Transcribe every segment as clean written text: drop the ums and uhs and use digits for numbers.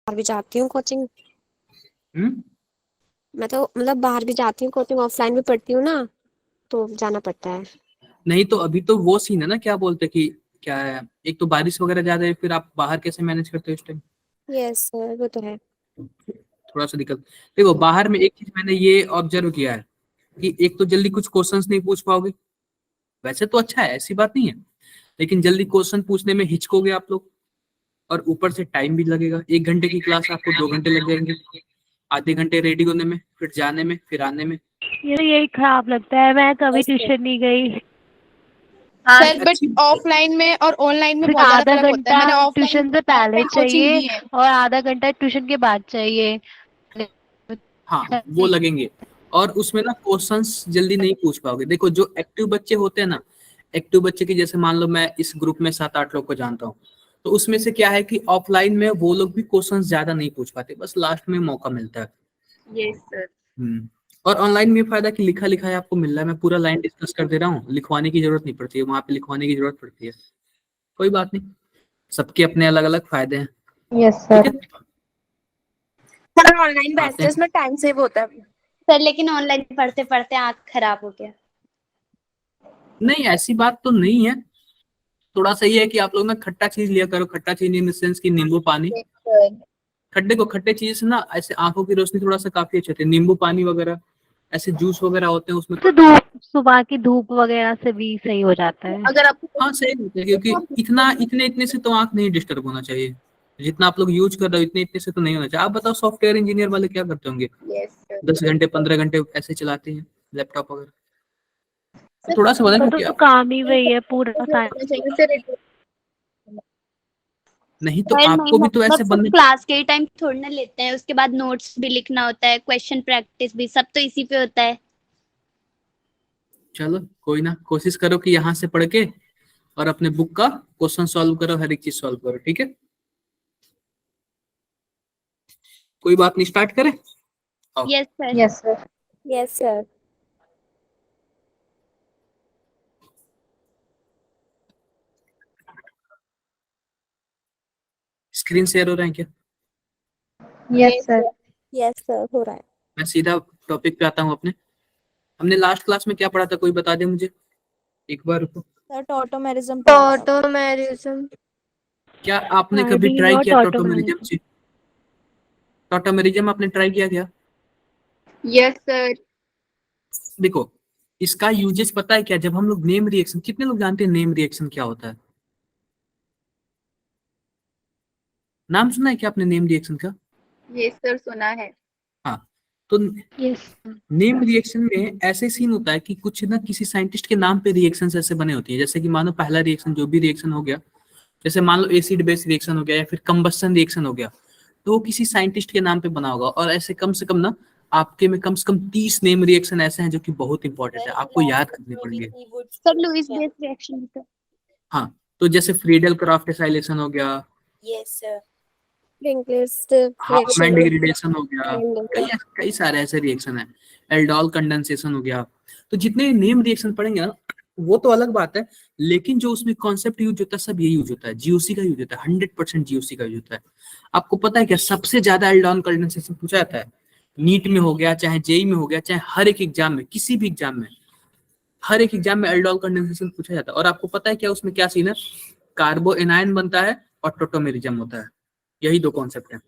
बाहर भी जाती हूँ कोचिंग। हम्म। मैं तो मतलब बाहर भी जाती हूँ कोचिंग, ऑफलाइन भी पढ़ती हूँ ना, तो जाना पड़ता है। नहीं तो अभी तो वो सीन है ना, क्या बोलते कि क्या है, एक तो बारिश वगैरह ज्यादा है, फिर आप बाहर कैसे मैनेज करते हो इस टाइम? यस सर, वो तो है। थोड़ा सा दिक्कत। देखो बाहर में एक चीज मैंने ये ऑब्जर्व किया है कि एक तो जल्दी कुछ क्वेश्चंस नहीं पूछ पाओगे। वैसे तो अच्छा है, ऐसी बात नहीं है, लेकिन जल्दी क्वेश्चन पूछने में हिचकोगे आप लोग। और ऊपर से टाइम भी लगेगा, 1 घंटे की क्लास आपको 2 घंटे लग जाएंगे। आधे घंटे रेडी होने में, फिर जाने में, फिर आने में। ये तो यही खराब लगता है, मैं कभी यस सर। ट्यूशन नहीं गई। नहीं सर बट अच्छी। ऑफलाइन में और ऑनलाइन में सिर्फ बहुत ज्यादा आधा फर्क होता है। घंटा मैंने ऑफलाइन ट्यूशन से पहले ऑफलाइन कोचिंग चाहिए ली है। और आधा घंटा ट्यूशन के बाद चाहिए। हाँ वो लगेंगे। और उसमें ना क्वेश्चंस जल्दी नहीं पूछ पाओगे। देखो जो एक्टिव बच्चे होते हैं ना, एक्टिव बच्चे की जैसे मान लो मैं इस ग्रुप में 7-8 लोग को जानता हूँ, तो उसमें से क्या है कि ऑफलाइन में वो लोग भी क्वेश्चंस ज्यादा नहीं पूछ पाते, बस लास्ट में मौका मिलता है। Yes sir. हम्म। और ऑनलाइन में ये फायदा कि लिखा लिखा है आपको मिल रहा है, मैं पूरा लाइन डिस्कस कर दे रहा हूँ, लिखवाने की जरूरत नहीं पड़ती है, वहां पे लिखवाने की जरूरत पड़ती है। कोई बात नहीं, सबके अपने अलग अलग फायदे हैं। यस ठीक सर। है। सर ऑनलाइन आते बेस्ट है, हैं। इसमें टाइम सेव होता है। सर लेकिन ऑनलाइन पढ़ते पढ़ते आँख खराब हो गया। नहीं ऐसी बात तो नहीं है। थोड़ा सा ये है कि आप लोग ना खट्टा चीज लिया करो, खट्टा चीज इन द सेंस की नींबू पानी। Yes sir. खट्टे को खट्टे चीज से ना ऐसे आंखों की रोशनी थोड़ा सा काफी अच्छी होती है, नींबू पानी वगैरह, ऐसे जूस वगैरह होते हैं उसमें तो थोड़ा। धूप, सुबह की धूप वगैरह से भी सही हो जाता है। अगर आपको हाँ सही होता है, क्योंकि इतना इतने इतने से तो आंख नहीं डिस्टर्ब होना चाहिए। जितना आप लोग यूज कर रहे हो इतने इतने से तो नहीं होना चाहिए। आप बताओ सॉफ्टवेयर इंजीनियर वाले क्या करते होंगे? Yes sir. 10 घंटे 15 घंटे ऐसे चलाते हैं लैपटॉप वगैरह। तो सर थोड़ा सा बता तो, क्योंकि काम ही वही है पूरा रखना चाहिए सर। नहीं तो सर नहीं, आपको भी तो मतलब ऐसे सिर्फ बनने। क्लास के ही टाइम थोड़ी ना लेते हैं, उसके बाद नोट्स भी लिखना होता है, क्वेश्चन प्रैक्टिस भी, सब तो इसी पे होता है। चलो कोई ना, कोशिश करो कि यहाँ से पढ़ के और अपने बुक का क्वेश्चन सॉल्व करो, हर एक चीज सॉल्व करो, ठीक है। कोई बात नहीं, स्टार्ट करें। आओ। Yes sir. Yes sir. Yes sir. Screen share हो रहा है क्या? Yes yes sir. Sir. Yes sir, हो रहा है। मैं सीधा टॉपिक पे आता हूँ अपने। हमने लास्ट क्लास में क्या पढ़ा था, कोई बता दे मुझे एक बार रुको। सर टॉटोमेरिज्म तो पढ़ा था। ऑटोमेरिज्म। क्या आपने आई कभी डी ट्राई नॉट किया टोटोमेरिज्म ऑटोमेरिज्म। से? टोटोमेरिज्म आपने ट्राई किया क्या? Yes sir. देखो इसका यूजेस पता है क्या, जब हम लोग नेम रिएक्शन, कितने लोग जानते हैं नेम रिएक्शन क्या होता है? नाम सुना है क्या आपने नेम रिएक्शन का? यस सर सुना है। हाँ। तो यस। नेम रिएक्शन में ऐसे सीन होता है कि कुछ ना किसी साइंटिस्ट के नाम पे रिएक्शंस ऐसे बने होती है, जैसे कि मानो पहला रिएक्शन जो भी रिएक्शन हो गया, जैसे मान लो एसिड बेस रिएक्शन हो गया या फिर कंबस्शन रिएक्शन हो गया, तो वो किसी साइंटिस्ट के नाम पे बना होगा। और ऐसे कम से कम ना आपके में कम से कम 30 नेम रिएक्शन ऐसे हैं जो कि बहुत इंपॉर्टेंट है, सर आपको याद इलेक्ट्रिक करने में भी पड़ेंगे। कीबोर्ड्स सर के लुईस हैं। बेस रिएक्शन होता है। हाँ। तो जैसे फ्रीडल क्राफ्ट एसाइलेशन हो गया, yes sir. Linked list Huffman reaction. Degradation हो गया, कई कई सारे ऐसे रिएक्शन है। एल्डोल कंडेंसेशन हो गया। तो जितने नेम रिएक्शन पढ़ेंगे ना, वो तो अलग बात है, लेकिन जो उसमें कॉन्सेप्ट यूज होता है सब यही यूज होता है, जीओसी का यूज होता है, 100% जीओसी का यूज होता है। आपको पता है क्या सबसे ज्यादा एल्डोल कंडेंसेशन पूछा जाता है? नीट में हो गया, चाहे जेई में हो गया, चाहे हर एक एग्जाम में, किसी भी एग्जाम में, हर एक एग्जाम में एल्डोल कंडेंसेशन पूछा जाता है। और आपको पता है क्या उसमें क्या सीन है? कार्बो एनायन बनता है और टोटोमेरिज्म होता है, यही दो कॉन्सेप्ट है,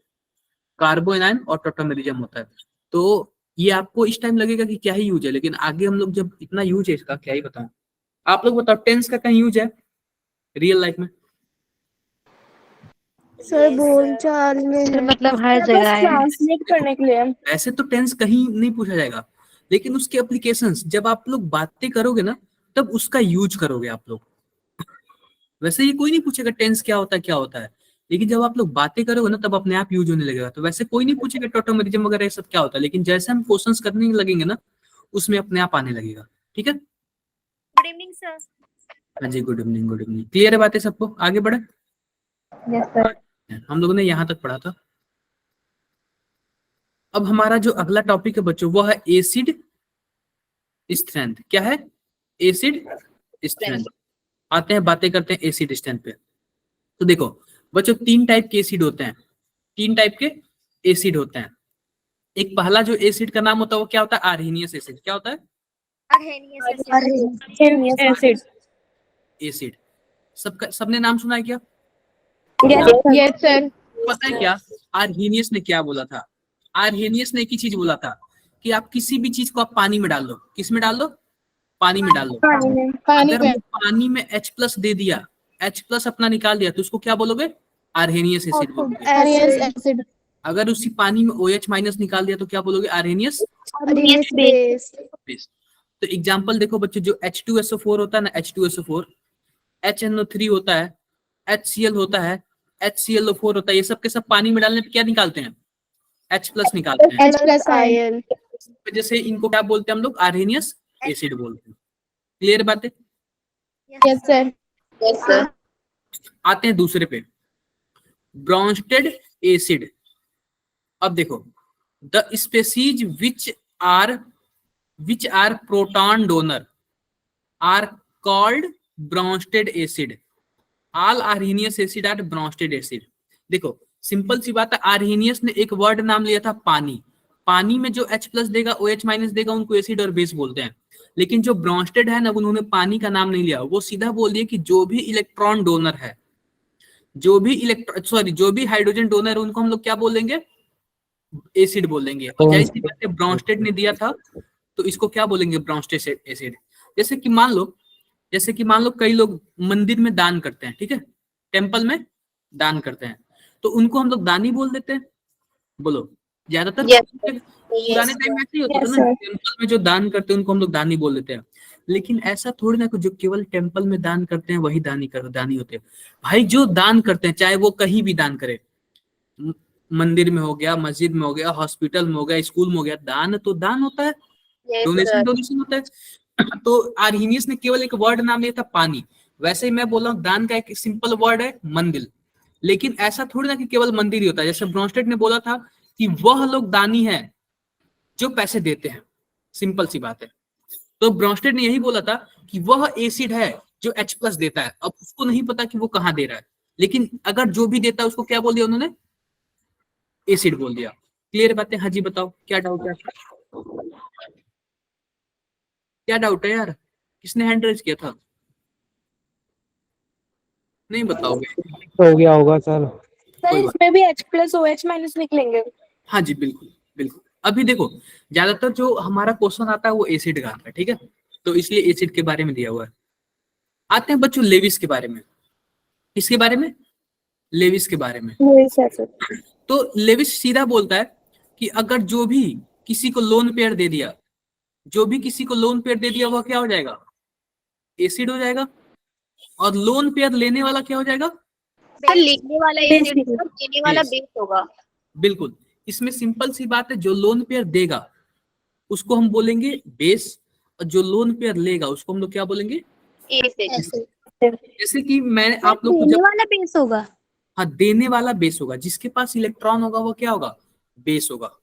कार्बो एनायन और टोटोमेरिज्म होता है। तो ये आपको इस टाइम लगेगा कि क्या ही यूज है, लेकिन आगे हम लोग जब इतना यूज है इसका क्या ही बताऊं। आप लोग बताओ टेंस का कहीं यूज है रियल लाइफ में? सर बोल चाल में सर है। मतलब हर सर बस जगह है। ट्रांसलेट देखो करने के लिए। ऐसे तो टेंस कहीं नहीं पूछा जाएगा, लेकिन उसके एप्लीकेशंस जब आप लोग बातें करोगे ना, तब उसका यूज करोगे आप लोग। वैसे ये कोई नहीं पूछेगा टेंस क्या होता है क्या होता है, लेकिन जब आप लोग बातें करोगे ना तब अपने आप यूज होने लगेगा। तो वैसे कोई नहीं पूछेगा टोटोमेरिज्म वगैरह ये सब क्या होता है, लेकिन जैसे हम क्वेश्चंस करने लगेंगे ना, उसमें अपने आप आने लगेगा। ठीक है। Good evening sir. हाँ जी, good evening good evening. Clear है बातें सबको? आगे बढ़े। Yes sir. हम लोगों ने यहाँ तक पढ़ा था। अब हमारा जो अगला टॉपिक है बच्चों वो है एसिड स्ट्रेंथ। क्या है? Acid strength. आते हैं बातें करते हैं एसिड स्ट्रेंथ पे। तो देखो बच्चों तीन टाइप के एसिड होते हैं। तीन टाइप के एसिड होते हैं। एक पहला जो एसिड का नाम होता है वो क्या होता है? Arrhenius acid. क्या होता है? एसिड। सबने नाम सुना है क्या? Yes sir. पता है क्या आर्हेनियस ने क्या बोला था? आर्हेनियस ने एक ही चीज बोला था कि आप किसी भी चीज को आप पानी में डाल दो। किस में डाल दो? पानी में डाल दो। पानी अगर में। वो पानी में H+ दे दिया, H+ अपना निकाल दिया, तो उसको क्या बोलोगे? आर्हेनियस एसिड बोलोगे। एसिड। अगर उसी पानी में OH- निकाल दिया तो क्या बोलोगे? Arrhenius base. बेस। तो एग्जांपल देखो बच्चों, जो H2SO4 होता है ना, H2SO4, HNO3 होता है, HCl होता है, HClO4 होता है, ये सब के सब पानी में डालने पे क्या निकालते हैं? H+ निकालते हैं। H+ ion. इस वजह से इनको क्या बोलते हैं हम लोग? आर्हेनियस एसिड बोलते हैं। क्लियर बात है? Yes sir. Yes sir. आते हैं दूसरे पे, ब्रोंस्टेड एसिड। अब देखो, the species which are proton donor are called Bronsted acid. All Arrhenius acid are Bronsted acid. देखो सिंपल सी बात है, आर्हेनियस ने एक वर्ड नाम लिया था पानी। पानी में जो H+ देगा, OH- देगा, उनको एसिड और बेस बोलते हैं। लेकिन जो ब्रोंस्टेड है ना, उन्होंने पानी का नाम नहीं लिया, वो सीधा बोल दिया कि जो भी इलेक्ट्रॉन डोनर है, जो भी हाइड्रोजन डोनर है, उनको हम लोग क्या बोलेंगे? एसिड बोलेंगे। और जाहिर सी बात है, ब्रोंस्टेड ने दिया था तो इसको क्या बोलेंगे? Bronsted acid. जैसे कि मान लो कई लोग मंदिर में दान करते हैं, ठीक है, टेम्पल में दान करते हैं, तो उनको हम लोग दानी बोल देते हैं। बोलो, ज्यादातर पुराने टाइम में ऐसे ही होता था ना, टेम्पल में जो दान करते हैं उनको हम लोग दानी बोल देते हैं। लेकिन ऐसा थोड़ी ना कि जो केवल टेम्पल में दान करते हैं वही दानी होते हैं। भाई जो दान करते हैं, चाहे वो कहीं भी दान करे, मंदिर में हो गया, मस्जिद में हो गया, हॉस्पिटल में हो गया, स्कूल में हो गया, दान तो दान होता है, डोनेशन होता है। तो आर्हेनियस ने केवल एक वर्ड नाम लिया था पानी। वैसे ही मैं बोल रहा हूँ, दान का एक सिंपल वर्ड है मंदिर। लेकिन ऐसा थोड़ी ना कि केवल मंदिर ही होता है। जैसे ब्रोंस्टेड ने बोला था कि वह लोग दानी है जो पैसे देते हैं, सिंपल सी बात है। तो ब्रोंस्टेड ने यही बोला था कि वह एसिड है जो H+ देता है। अब उसको नहीं पता कि वो कहाँ दे रहा है, लेकिन अगर जो भी देता है उसको क्या बोल दिया उन्होंने? एसिड बोल दिया। क्लियर बात है? हाँ जी, बताओ क्या डाउट है? क्या डाउट है यार? किसने हैंड रेज किया था? नहीं बताओगे? हो गया होगा सर। सर इसमें भी H+ OH- निकलेंगे। हाँ जी, बिल्कुल बिल्कुल। अभी देखो, ज्यादातर जो हमारा क्वेश्चन आता है वो एसिड का आता है, ठीक है, तो इसलिए एसिड के बारे में दिया हुआ है। आते हैं बच्चों लेविस के बारे में। इसके बारे में, लेविस के बारे में। तो लेविस सीधा बोलता है कि अगर जो भी किसी को लोन पेयर दे दिया, वह क्या हो जाएगा? एसिड हो जाएगा। और लोन पेयर लेने वाला क्या हो जाएगा? सर लेने वाला एसिड होगा, देने वाला बेस होगा। बिल्कुल। इसमें सिंपल सी बात है, जो लोन पेयर देगा उसको हम बोलेंगे बेस, और जो लोन पेयर लेगा उसको हम लोग क्या बोलेंगे? एसिड। जैसे कि मैंने आप लोग को देने वाला बेस होगा। हाँ, देने वाला बेस होगा। जिसके पास इलेक्ट्रॉन होगा वो क्या होगा? बेस होगा। और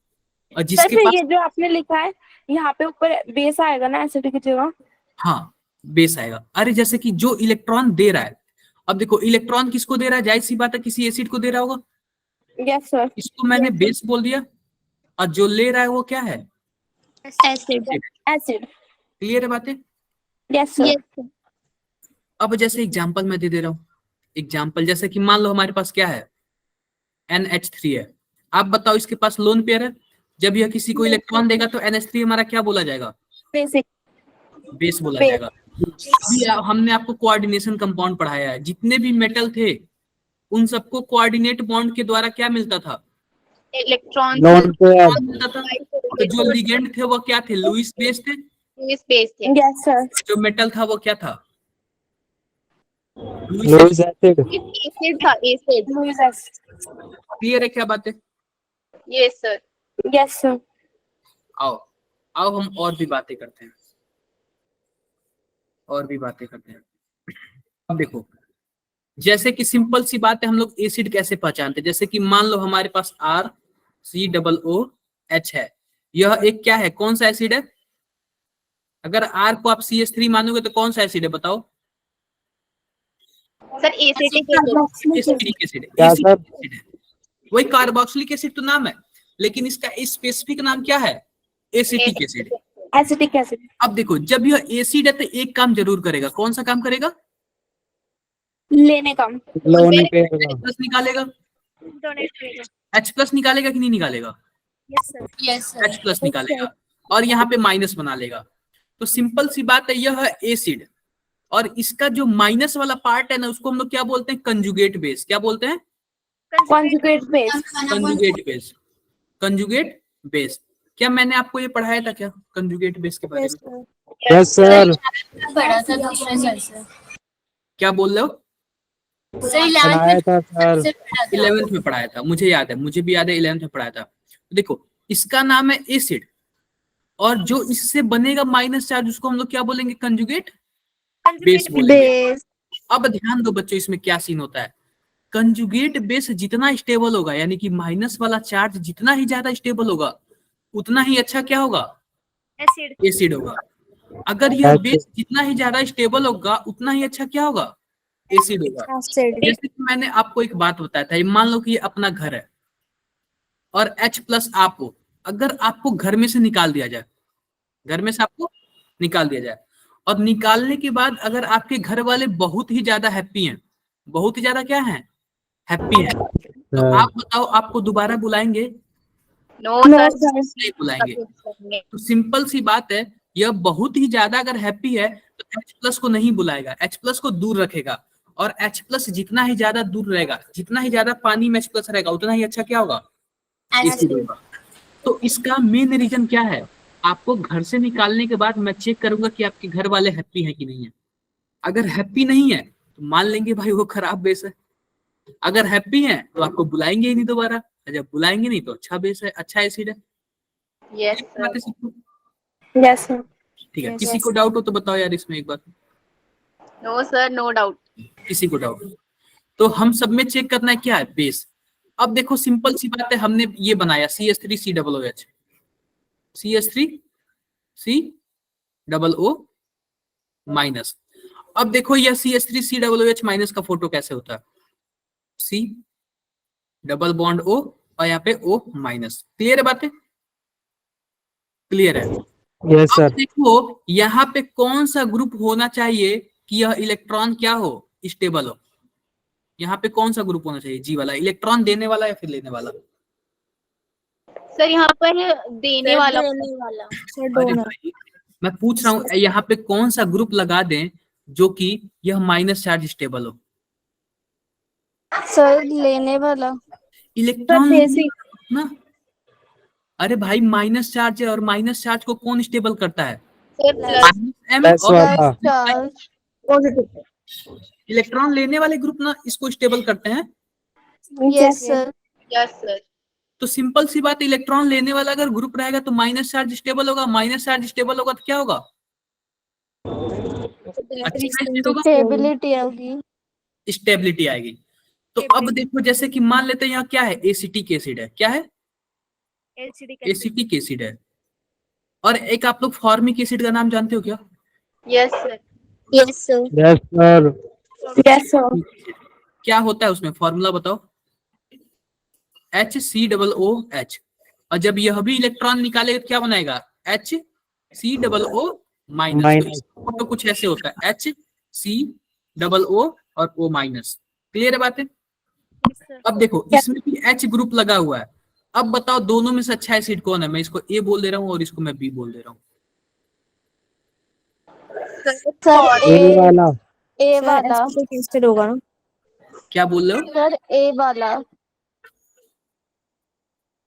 सर जिसके फिर पास, ये जो आपने लिखा है यहाँ पे ऊपर बेस आएगा ना एसिड की जगह? हाँ बेस आएगा। अरे जैसे कि जो इलेक्ट्रॉन दे रहा है, अब देखो इलेक्ट्रॉन किसको दे रहा है? जाहिर सी बात है किसी एसिड को दे रहा होगा। Yes sir. इसको मैंने बेस बोल दिया। और जो ले रहा है वो क्या है? एसिड। एसिड। क्लियर है बातें? Yes sir. यस। अब जैसे एग्जांपल मैं दे रहा हूँ, एग्जांपल जैसे कि मान लो हमारे पास क्या है? NH3 है। आप बताओ इसके पास लोन पेयर है। जब यह किसी को इलेक्ट्रॉन देगा तो NH3 हमारा क्या बोला जाएगा? बेसिक। बेस बोला जाएगा। अभी हमने आपको कोऑर्डिनेशन कंपाउंड पढ़ाया है। जितने भी मेटल थे उन सबको कोऑर्डिनेट बॉन्ड के द्वारा क्या मिलता था? इलेक्ट्रॉन मिलता था। तो जो लिगेंड थे वो क्या थे? लुईस बेस थे। बेस थे। Yes sir. जो मेटल था वो क्या था? Lewis acid. एसिड था, एसिड। क्लियर है क्या बात है? Yes sir. Yes sir. आओ आओ हम और भी बातें करते हैं, अब देखो, जैसे कि सिंपल सी बात है, हम लोग एसिड कैसे पहचानते हैं? जैसे कि मान लो हमारे पास RCOOH है। यह एक क्या है? कौन सा एसिड है? अगर R को आप CH3 मानोगे तो कौन सा एसिड है बताओ? Sir acidic acid. Acidic acid है। वही कार्बोक्सिलिक एसिड तो नाम है, लेकिन इसका स्पेसिफिक नाम क्या है? Acetic acid. Acetic acid. अब देखो, जब यह एसिड है तो एक काम जरूर करेगा। कौन सा काम करेगा? लेने का। लो निकलेगा। प्लस निकालेगा, डोनेट करेगा। H प्लस निकालेगा कि नहीं निकालेगा? Yes sir. H प्लस निकालेगा और यहाँ पे माइनस बना लेगा। तो सिंपल सी बात है, यह है एसिड और इसका जो माइनस वाला पार्ट है ना, उसको हम लोग क्या बोलते हैं? Conjugate base. क्या बोलते हैं? Conjugate base. Conjugate base. Conjugate base. क्या मैंने आपको ये पढ़ाया था क्या, कंजुगेट बेस के बारे में? Yes sir. पढ़ा था दूसरे सर से। क्या बोल रहे हो? सर पढ़ाया था सर। 11th में पढ़ाया था, मुझे याद है, मुझे भी याद है 11th में पढ़ाया था। तो देखो, इसका नाम है एसिड और जो इससे बनेगा माइनस चार्ज, उसको हम लोग क्या बोलेंगे? कंजुगेट बेस बोलेंगे। अब ध्यान दो बच्चों, इसमें क्या सीन होता है। कंजुगेट बेस जितना स्टेबल होगा, यानी कि माइनस वाला चार्ज जितना ही ज्यादा स्टेबल होगा, उतना ही अच्छा क्या होगा? एसिड होगा। अगर यह बेस जितना ही ज्यादा स्टेबल होगा, उतना ही अच्छा क्या होगा? एसिड होगा। जैसे कि मैंने आपको एक बात बताया था, मान लो कि ये अपना घर है और H प्लस आप हो। अगर आपको घर में से निकाल दिया जाए, घर में से आपको निकाल दिया जाए और निकालने के बाद अगर आपके घर वाले बहुत ही ज्यादा हैप्पी हैं, बहुत ही ज्यादा क्या है? हैप्पी है, तो आप बताओ, आपको दोबारा बुलाएंगे? No sir. नहीं बुलाएंगे। तो सिंपल सी बात है, यह बहुत ही ज्यादा अगर हैप्पी है तो H प्लस को नहीं बुलाएगा, H प्लस को दूर रखेगा। और H प्लस जितना ही ज्यादा दूर रहेगा, जितना ही ज्यादा पानी में H प्लस रहेगा, उतना ही अच्छा क्या होगा? एसिड होगा। तो इसका मेन रीजन क्या है? आपको घर से निकालने के बाद मैं चेक करूंगा कि आपके घर वाले हैप्पी हैं कि नहीं है। अगर हैप्पी नहीं है तो मान लेंगे भाई वो खराब बेस है। अगर हैप्पी है तो आपको बुलाएंगे ही नहीं दोबारा, जब बुलाएंगे नहीं तो अच्छा बेस है, अच्छा एसिड है। यस बातें सीखो। Yes sir. ठीक है, किसी को डाउट हो तो बताओ यार इसमें एक बार। No sir, no doubt. किसी को डाउट? तो हम सब में चेक करना है क्या है? बेस। अब देखो सिंपल सी बात है, हमने ये बनाया CH3COOH, CH3COO माइनस। अब देखो यह CH3COOH माइनस का फोटो कैसे होता है? C डबल बॉन्ड O और यहाँ पे O माइनस। क्लियर है बातें? क्लियर है? यस अब सर। देखो यहाँ पे कौन सा ग्रुप होना चाहिए कि यह इलेक्ट्रॉन क्या हो? स्टेबल हो। यहाँ पे कौन सा ग्रुप होना चाहिए? जी वाला, इलेक्ट्रॉन देने वाला या फिर लेने वाला? सर यहाँ पर देने वाला। अरे भाई, मैं पूछ रहा हूँ यहाँ पे कौन सा ग्रुप लगा दें जो कि यह माइनस चार्ज स्टेबल हो? सर लेने वाला। इलेक्ट्रॉन ना। अरे भाई, माइनस चार्ज है और माइनस चार्ज को कौन स्टेबल करता है? M प्लस और वाला। इलेक्ट्रॉन लेने वाले ग्रुप ना इसको स्टेबल करते हैं। Yes sir. Yes sir. तो सिंपल सी बात, इलेक्ट्रॉन लेने वाला अगर ग्रुप रहेगा तो माइनस चार्ज स्टेबल होगा, माइनस चार्ज स्टेबल होगा तो क्या होगा? स्टेबिलिटी होगी। स्टेबिलिटी आएगी। तो अब देखो, जैसे कि मान लेते हैं यहाँ क्या है? एसिटिक एसिड है। क्या है? एसिटिक एसिड है। और एक आप लोग फॉर्मिक एसिड का नाम जानते हो क्या? Yes sir. Yes sir. Yes sir. Yes sir. क्या होता है उसमें? फॉर्मूला बताओ। HCOOH। और जब यह भी इलेक्ट्रॉन निकालेगा तो क्या बनाएगा? HCOO minus. तो कुछ ऐसे होता है, HCOO और O माइनस। क्लियर है बातें? अब देखो इसमें भी H ग्रुप लगा हुआ है। अब बताओ दोनों में से अच्छा एसिड कौन है? मैं इसको A बोल दे रहा हूँ और इसको मैं B बोल दे रहा हूँ। सर ए वाला। ए वाला टेस्टेड होगा ना। क्या बोल रहे हो? सर ए वाला।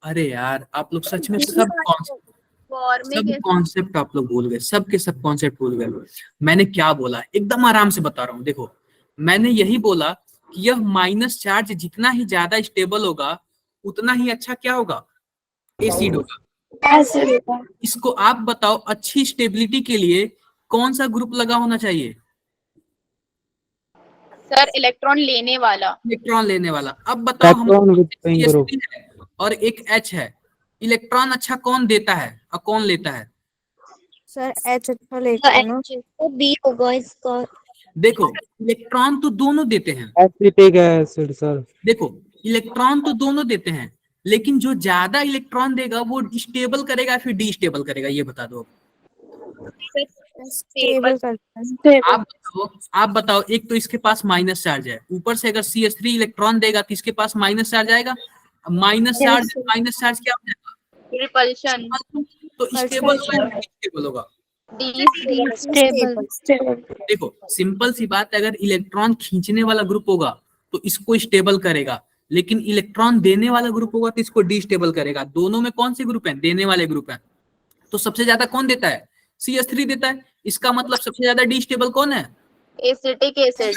अरे यार, आप लोग सच में सब कॉन्सेप्ट आप लोग भूल गए, सब के सब कॉन्सेप्ट भूल गए। मैंने क्या बोला? एकदम आराम से बता रहा हूँ। देखो, मैंने यही बोला कि यह माइनस चार्ज जितना ही ज्यादा स्टेबल होगा, उतना ही अच्छा क्या होगा? एसिड होगा। इसको आप बताओ, अच्छी स्टेबिलिटी के लिए कौन सा ग्रुप लगा होना चाहिए? सर इलेक्ट्रॉन लेने वाला। इलेक्ट्रॉन लेने वाला। अब बताओ, हम CH3 है और एक H है, इलेक्ट्रॉन अच्छा कौन देता है और कौन लेता है? सर एच अच्छा लेता है ना। तो बी होगा इसका। देखो, इलेक्ट्रॉन तो दोनों देते हैं। Acetic acid sir. देखो, इलेक्ट्रॉन तो दोनों देते हैं, लेकिन जो ज्यादा इलेक्ट्रॉन देगा वो स्टेबल करेगा फिर डिस्टेबल करेगा, ये बता दो। स्टेबल करता है। आप बताओ, एक तो इसके पास माइनस चार्ज है, ऊपर से अगर CH3 इलेक्ट्रॉन देगा तो इसके पास माइनस चार्ज आएगा। माइनस चार्ज क्या हो जाएगा? रिपल्शन। तो स्टेबल स्टेबल होगा। स्टेबल। देखो सिंपल सी बात है, अगर इलेक्ट्रॉन खींचने वाला ग्रुप होगा तो इसको स्टेबल करेगा, लेकिन इलेक्ट्रॉन देने वाला ग्रुप होगा तो इसको डिस्टेबल करेगा। दोनों में कौन से ग्रुप हैं? देने वाले ग्रुप हैं। तो सबसे ज्यादा कौन देता है? CH3 देता है। इसका मतलब सबसे ज्यादा डिस्टेबल कौन है? Acetic acid.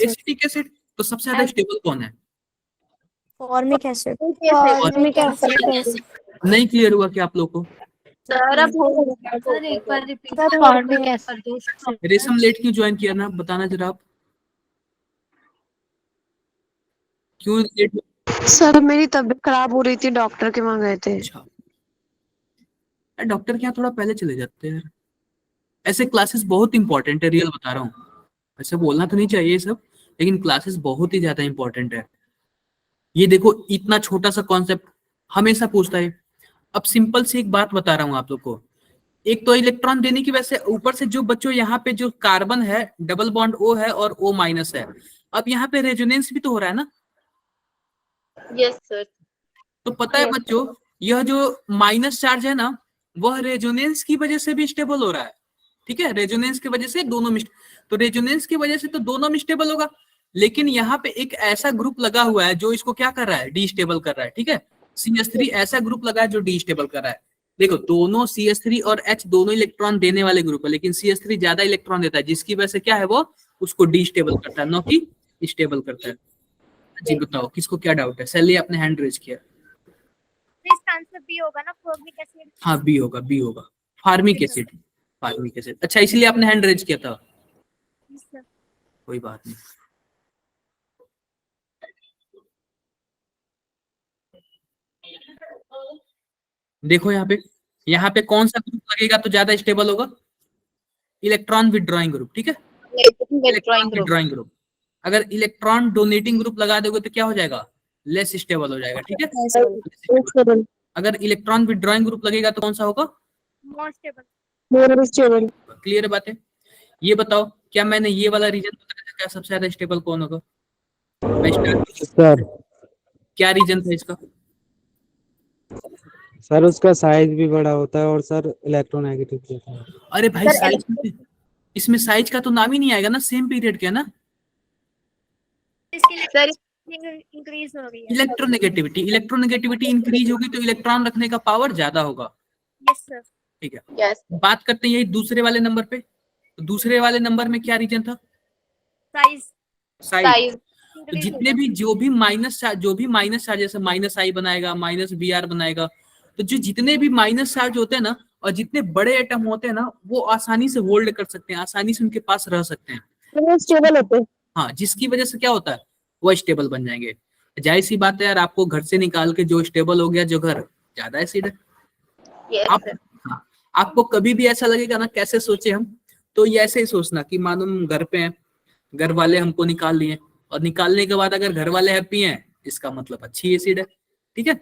Acetic acid. तो सबसे ज्यादा स्टेबल कौन है? Formic acid. नहीं क्लियर हुआ क्या आप लोग को? सर अब हो गया। सर एक बार रिपीट फॉर्मिक एसिड। रेशम लेट क्यों ज्वाइन किया ना, बताना जरा आप, क्यों लेट? सर मेरी तबीयत खराब हो रही थी, डॉक्टर के वहां गए थे। अच्छा, डॉक्टर के यहाँ थोड़ा पहले चले जाते हैं। ऐसे क्लासेस बहुत इंपॉर्टेंट है, रियल बता रहा हूँ। ऐसे बोलना तो नहीं चाहिए सब, लेकिन क्लासेस बहुत ही ज्यादा इंपॉर्टेंट है। ये देखो इतना छोटा सा कॉन्सेप्ट हमेशा पूछता है। अब सिंपल से एक बात बता रहा हूँ आप लोग को। एक तो इलेक्ट्रॉन देने की वजह से ऊपर से जो बच्चों यहाँ पे जो कार्बन है डबल बॉन्ड O है और O माइनस है, अब यहाँ पे रेजोनेंस भी तो हो रहा है ना। Yes sir. तो पता है बच्चों, यह जो माइनस चार्ज है ना, वह रेजोनेंस की वजह से भी स्टेबल हो रहा है। ठीक है, रेजोनेंस की वजह से दोनों में, तो रेजोनेंस की वजह से तो दोनों में स्टेबल होगा, लेकिन यहाँ पे एक ऐसा ग्रुप लगा हुआ है जो इसको क्या कर रहा है? डिस्टेबल कर रहा है। ठीक है, CH3 ऐसा ग्रुप लगा है जो डिस्टेबल कर रहा है। देखो दोनों CH3 और H दोनों इलेक्ट्रॉन देने वाले ग्रुप है, लेकिन CH3 ज्यादा इलेक्ट्रॉन देता है, जिसकी वजह से क्या है, वो उसको डिस्टेबल करता है, न कि स्टेबल करता है। जी बताओ किसको क्या डाउट है? सैली आपने हैंड रेज किया। इसका आंसर बी होगा ना, फॉर्मिक एसिड। हाँ बी होगा फार्मिक एसिड। फार्मिक एसिड, अच्छा इसलिए आपने हैंड रेज किया था। कोई बात नहीं। देखो यहाँ पे कौन सा ग्रुप लगेगा तो ज्यादा स्टेबल होगा? Electron withdrawing group. ठीक है, विथड्रॉइंग ग्रुप। अगर इलेक्ट्रॉन डोनेटिंग ग्रुप लगा दोगे तो क्या हो जाएगा? लेस स्टेबल हो जाएगा। ठीक है, अगर इलेक्ट्रॉन विथड्रॉइंग ग्रुप लगेगा तो कौन सा होगा? More stable. क्लियर बात है। ये बताओ, क्या मैंने ये वाला रीजन बताया था? क्या सबसे ज्यादा स्टेबल कौन होगा? मैं सर क्या रीजन था इसका? सर उसका साइज भी बड़ा होता है और सर इलेक्ट्रोनेगेटिव होता है। अरे भाई साइज, इसमें साइज का तो नाम ही नहीं आएगा ना, सेम पीरियड के ना। सर इंक्रीज हो रही है। इलेक्ट्रोनेगेटिविटी इंक्रीज होगी तो इलेक्ट्रॉन रखने का पावर ज्यादा होगा। Yes sir. ठीक है, यस। बात करते हैं यही दूसरे वाले नंबर पे। तो दूसरे वाले नंबर में क्या रीजन था? साइज। तो जितने भी जो भी माइनस चार्ज जैसे माइनस आई बनाएगा, माइनस Br बनाएगा, तो जो जितने भी माइनस चार्ज होते हैं ना, और जितने बड़े एटम होते हैं ना, वो आसानी से होल्ड कर सकते हैं, आसानी से उनके पास रह सकते हैं, स्टेबल होते हैं। हाँ, जिसकी वजह से क्या होता है, वो स्टेबल बन जाएंगे। जाहिर सी बात है यार, आपको घर से निकाल के जो स्टेबल हो गया, जो घर ज्यादा एसिड है। आप, हाँ, आपको कभी भी ऐसा लगेगा ना, कैसे सोचे हम, तो ये ऐसे ही सोचना कि मानो हम घर पे हैं, घर वाले हमको निकाल लिए, और निकालने के बाद अगर घर वाले हैप्पी हैं, इसका मतलब अच्छी एसिड है। ठीक है,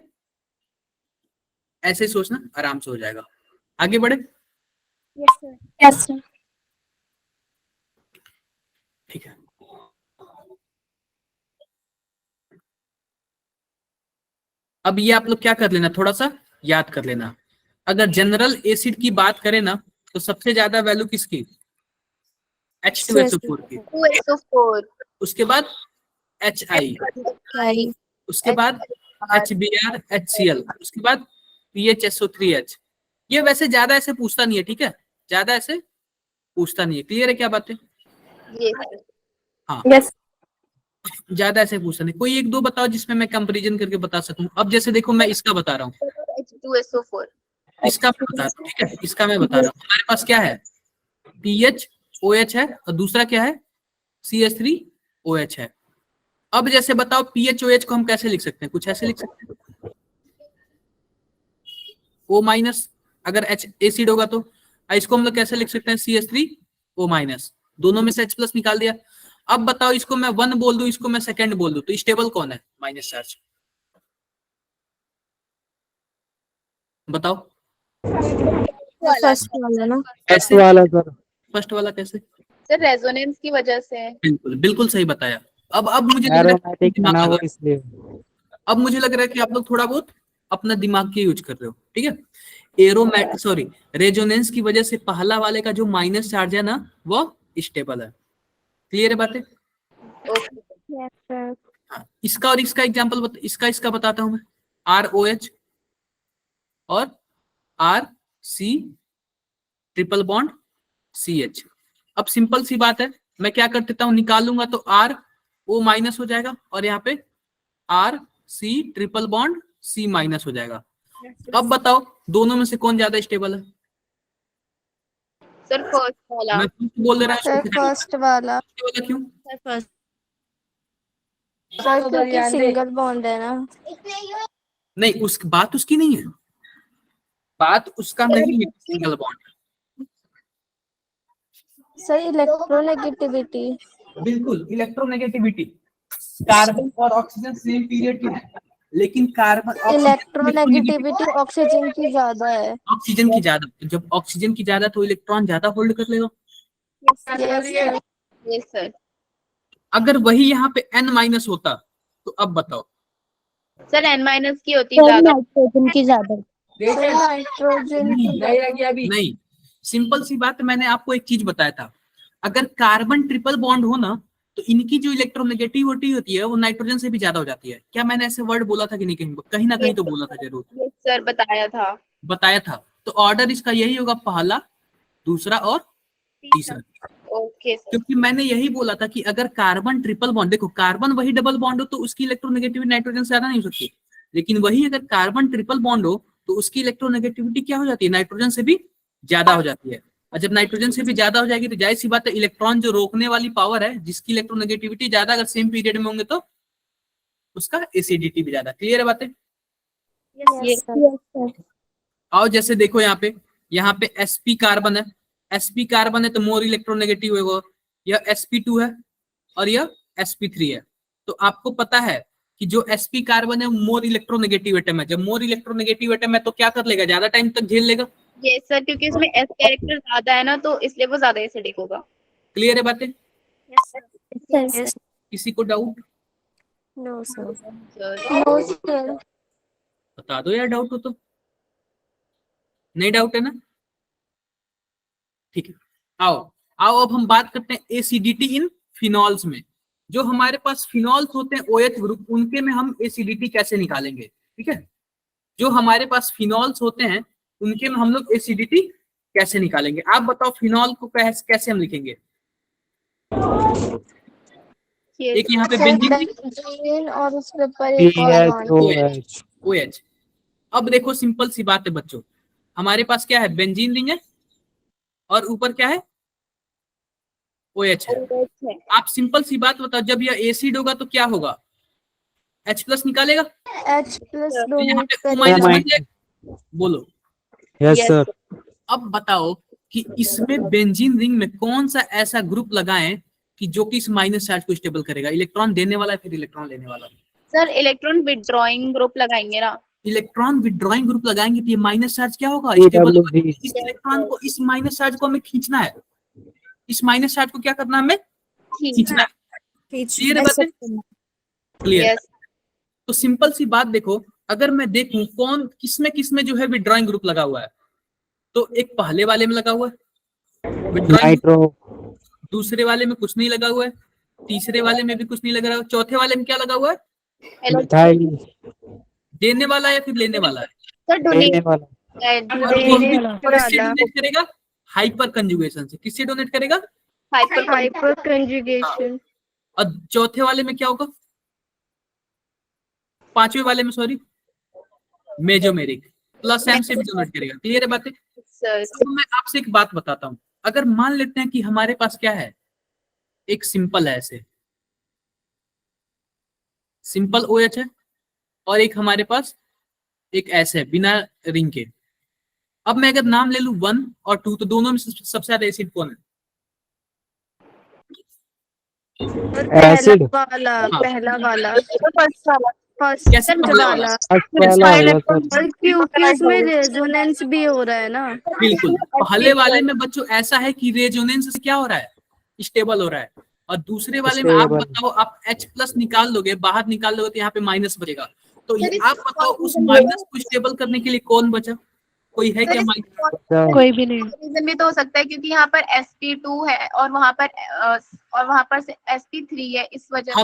ऐसे ही सोचना, आराम से हो जाएगा। आगे बढ़े। Yes sir. ठीक है, अब ये आप लोग क्या कर लेना, थोड़ा सा याद कर लेना। अगर जनरल एसिड की बात करें ना, तो सबसे ज्यादा वैल्यू किसकी? H2SO4 की। 2SO4। उसके बाद HI, उसके बाद HBr, HCl, उसके बाद PHSO3H। ये वैसे ज्यादा ऐसे पूछता नहीं है, ठीक है, ज्यादा ऐसे पूछता नहीं है। क्लियर है क्या बात है? हाँ, यस। ज्यादा ऐसे पूछता नहीं। कोई एक दो बताओ जिसमें मैं कंपैरिजन करके बता सकूं। अब जैसे देखो, मैं इसका बता रहा हूँ, H2SO4। इसका मैं बता रहा हूँ, ठीक है, इसका मैं बता रहा हूँ। हमारे पास क्या है? PHOH है, और दूसरा क्या है? CH3OH है। अब जैसे बताओ, PHOH को हम कैसे लिख सकते हैं? कुछ ऐसे लिख सकते हैं, O-, अगर H एसिड होगा तो इसको हम लोग कैसे लिख सकते हैं? CH3O-। दोनों में से H+ निकाल दिया। अब बताओ, इसको मैं 1 बोल दूं, इसको मैं सेकंड बोल दूं, तो स्टेबल कौन है माइनस चार्ज? बताओ। फर्स्ट वाला ना फर्स्ट कैसे? वाला सर। फर्स्ट वाला कैसे? सर, रेजोनेंस की वजह से। बिल्कुल बिल्कुल सही बताया। अब मुझे लग रहा है कि एरोमेटिक है दिमाग ना लगा। वो, इसलिए। अब मुझे लग रहा है कि आप लोग थोड़ा बहुत अपना दिमाग के यूज कर रहे हो, ठीक है। रेजोनेंस की वजह से पहला वाले का जो माइनस चार्ज है ना, वो स्टेबल है। क्लियर है बातें? Yes sir. हाँ, इसका और इसका एग्जांपल इसका बताता हूं मैं। ROH और RC ट्रिपल बॉन्ड CH। अब सिंपल सी बात है, मैं क्या कर देता हूं, निकालूंगा तो RO माइनस हो जाएगा और यहाँ पे RC triple bond C minus हो जाएगा। अब बताओ दोनों में से कौन ज्यादा स्टेबल है? सर फर्स्ट वाला। मैं first बोल दे रहा हूँ, सर फर्स्ट वाला। first वाला क्यों? Sir first. सर क्योंकि सिंगल बॉन्ड है ना। नहीं, उस बात उसकी नहीं है, बात उसका नहीं है सिंगल बॉन्ड। Sir electronegativity. बिल्कुल, इलेक्ट्रोनेगेटिविटी। कार्बन और ऑक्सीजन सेम पीरियड की है, लेकिन कार्बन इलेक्ट्रोनेगेटिविटी ऑक्सीजन की ज्यादा है। ऑक्सीजन की ज्यादा, जब ऑक्सीजन की ज्यादा तो इलेक्ट्रॉन ज्यादा होल्ड कर लेगा। Yes sir. Yes sir. अगर वही यहाँ पे N माइनस होता तो अब बताओ। सर n माइनस की होती ज्यादा। नाइट्रोजन की ज्यादा। सर नाइट्रोजन की नहीं, सिंपल सी बात, मैंने आपको एक चीज बताया था, अगर कार्बन ट्रिपल बॉन्ड हो ना, तो इनकी जो इलेक्ट्रोनेगेटिविटी होती है वो नाइट्रोजन से भी ज्यादा हो जाती है। क्या मैंने ऐसे वर्ड बोला था कि नहीं? कहीं ना कहीं तो बोला था जरूर, यस सर, बताया था। बताया था। तो ऑर्डर इसका यही होगा, पहला, दूसरा और तीसरा। Okay sir. क्योंकि मैंने यही बोला था कि अगर कार्बन ट्रिपल बॉन्ड, देखो कार्बन वही डबल बॉन्ड हो तो उसकी इलेक्ट्रोनेगेटिविटी नाइट्रोजन से ज्यादा नहीं हो सकती, लेकिन वही अगर कार्बन ट्रिपल बॉन्ड हो तो उसकी इलेक्ट्रोनेगेटिविटी क्या हो जाती है? नाइट्रोजन से भी ज्यादा हो जाती है। और जब नाइट्रोजन से भी ज्यादा हो जाएगी तो जाहिर सी बात है, इलेक्ट्रॉन जो रोकने वाली पावर है, जिसकी इलेक्ट्रोनेगेटिविटी ज्यादा, अगर सेम पीरियड में होंगे तो उसका एसिडिटी भी ज्यादा। क्लियर है बातें? Yes sir. आओ, जैसे देखो यहाँ पे sp कार्बन है, sp कार्बन है तो मोर इलेक्ट्रोनेगेटिव होगा। यह sp2 है और यह sp3 है। तो आपको पता है कि जो sp कार्बन है मोर इलेक्ट्रोनेगेटिव एटम है। जब मोर इलेक्ट्रोनेगेटिव एटम है तो क्या कर लेगा? ज्यादा टाइम तक झेल लेगा। यस सर, क्योंकि इसमें एस कैरेक्टर ज्यादा है ना, तो इसलिए वो ज्यादा एसिडिक होगा। क्लियर है बातें? यस। किसी को doubt? No sir. No sir. बता दो यार, डाउट हो तो। नहीं डाउट है ना? ठीक है, आओ आओ अब हम बात करते हैं एसिडिटी इन फिनॉल्स में। जो हमारे पास फिनॉल्स होते हैं OH ग्रुप, उनके में हम एसिडिटी कैसे निकालेंगे? ठीक है, जो हमारे पास फिनॉल्स होते हैं उनके में हम लोग एसिडिटी कैसे निकालेंगे? आप बताओ, फिनॉल को कैसे हम लिखेंगे? एक यहाँ पे बेंजीन और उसके ऊपर एक और बॉन्ड। PHOH। OH। अब देखो सिंपल सी बात है बच्चों, हमारे पास क्या है? बेंजीन रिंग है और ऊपर क्या है? OH है। आप सिंपल सी बात बताओ, जब यह एसिड होगा तो क्या होगा? H+ निकालेगा H प्लस तो यहाँ डोनेट पे O- करेगा। बन जाएगा। बोलो। Yes sir. अब बताओ कि इसमें बेंजीन रिंग में कौन सा ऐसा ग्रुप लगाएं कि जो कि इस माइनस चार्ज को स्टेबल करेगा? इलेक्ट्रॉन देने वाला है फिर इलेक्ट्रॉन लेने वाला? सर इलेक्ट्रॉन विड्रॉइंग ग्रुप लगाएंगे ना। इलेक्ट्रॉन विड्रॉइंग ग्रुप लगाएंगे तो ये माइनस चार्ज क्या होगा? स्टेबल होगा। PWV। इस इलेक्ट्रॉन को, इस माइनस चार्ज को हमें खींचना है। इस माइनस चार्ज को क्या करना है? हमें खींचना है। क्लियर है बातें? क्लियर। यस। तो सिंपल सी बात देखो, अगर मैं देखूं कौन किसमें जो है विड्रॉइंग ग्रुप लगा हुआ है, तो एक पहले वाले में लगा हुआ है विड्रॉइंग, नाइट्रो। दूसरे वाले में कुछ नहीं लगा हुआ है, तीसरे वाले में भी कुछ नहीं लगा हुआ है, चौथे वाले में क्या लगा हुआ है? मिथाइल। देने वाला है या फिर लेने वाला है? सर देने वाला। और वो भी किससे डोनेट करेगा? हाइपर कंजुगेशन से। किससे डोनेट करेगा? Hyper conjugation. और चौथे वाले में क्या होगा? पांचवें वाले में, सॉरी, मेजोमेरिक प्लस M से भी डोनेट करेगा। क्लियर है बातें? सर तो मैं आपसे एक बात बताता हूं, अगर मान लेते हैं कि हमारे पास क्या है, एक सिंपल है, ऐसे सिंपल OH है और एक हमारे पास एक ऐसे है बिना रिंग के। अब मैं अगर नाम ले लूं 1 और 2, तो दोनों में सबसे ज्यादा एसिड कौन है? एसिड वाला हाँ। पहला वाला फर्स्ट वाला। फर्स्ट कैसे पहला वाला? वाला होगा सर। क्योंकि उसमें रेजोनेंस भी हो रहा है ना। बिल्कुल, पहले वाले में बच्चों ऐसा है कि रेजोनेंस से क्या हो रहा है, स्टेबल हो रहा है। और दूसरे वाले में आप Stable। बताओ, आप H प्लस निकाल लोगे, बाहर निकाल लोगे तो यहाँ पे माइनस बचेगा। तो ये आप बताओ उस माइनस को स्टेबल करने के लिए कौन बचा? कोई है क्या माइनस? कोई भी नहीं। रीजन भी तो हो सकता है क्योंकि यहाँ पर sp2 है और वहां पर से sp3 है, इस वजह से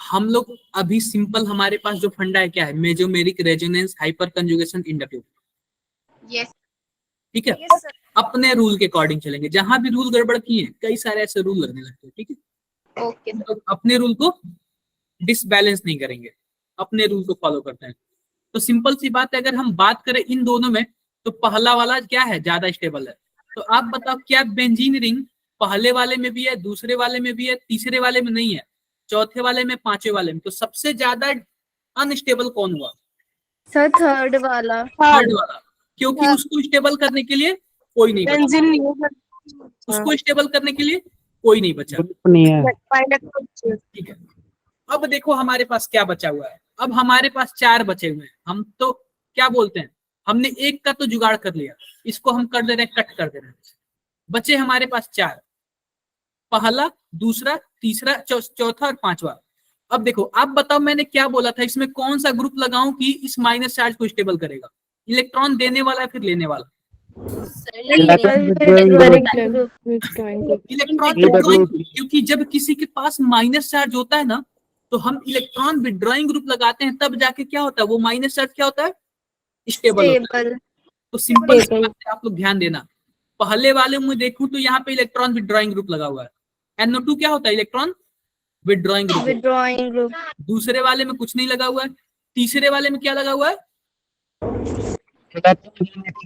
हम लोग अभी सिंपल, हमारे पास जो फंडा है क्या है, mesomeric resonance hyper conjugation inductive. Yes ठीक है, अपने रूल के अकॉर्डिंग चलेंगे। जहां भी रूल गड़बड़ किए कई सारे ऐसे रूल लगने लगते हैं। ठीक है, ओके तो अपने रूल को डिसबैलेंस नहीं करेंगे, अपने रूल को फॉलो करते हैं। तो सिंपल सी बात है, अगर हम बात करें इन दोनों में तो पहला वाला क्या है, ज्यादा स्टेबल है। तो आप बताओ क्या बेंजीन रिंग पहले वाले में भी है, दूसरे वाले में भी है, तीसरे वाले में नहीं है, चौथे वाले में, पांचवें वाले में? तो सबसे ज्यादा अनस्टेबल कौन हुआ? सर थर्ड वाला। थर्ड वाला, क्योंकि उसको स्टेबल करने के लिए कोई नहीं बचा। उसको स्टेबल करने के लिए कोई नहीं बचा। नहीं है। ठीक है, अब देखो हमारे पास क्या बचा हुआ है। अब हमारे पास 4 बचे हुए हैं। हम तो क्या बोलते हैं, हमने एक का तो जुगाड़ कर लिया, इसको हम कर दे रहे हैं, कट कर दे रहे हैं। बचे हमारे पास 4, पहला, दूसरा, तीसरा, चौथा और पांचवा। अब देखो, आप बताओ मैंने क्या बोला था, इसमें कौन सा ग्रुप लगाऊं कि इस माइनस चार्ज को स्टेबल करेगा? इलेक्ट्रॉन देने वाला है फिर लेने वाला? इलेक्ट्रॉन विड्रॉइंग, क्योंकि जब किसी के पास माइनस चार्ज होता है ना, तो हम इलेक्ट्रॉन विड्रॉइंग ग्रुप लगाते हैं, तब जाके क्या होता है, वो माइनस चार्ज क्या होता है, स्टेबल होता है। तो सिंपल आप लोग ध्यान देना, पहले वाले में देखूं तो यहाँ पे इलेक्ट्रॉन विड्रॉइंग ग्रुप लगा हुआ है। NO2 क्या होता है, इलेक्ट्रॉन विड्रॉइंग ग्रुप। दूसरे वाले में कुछ नहीं लगा हुआ है। तीसरे वाले में क्या लगा हुआ है,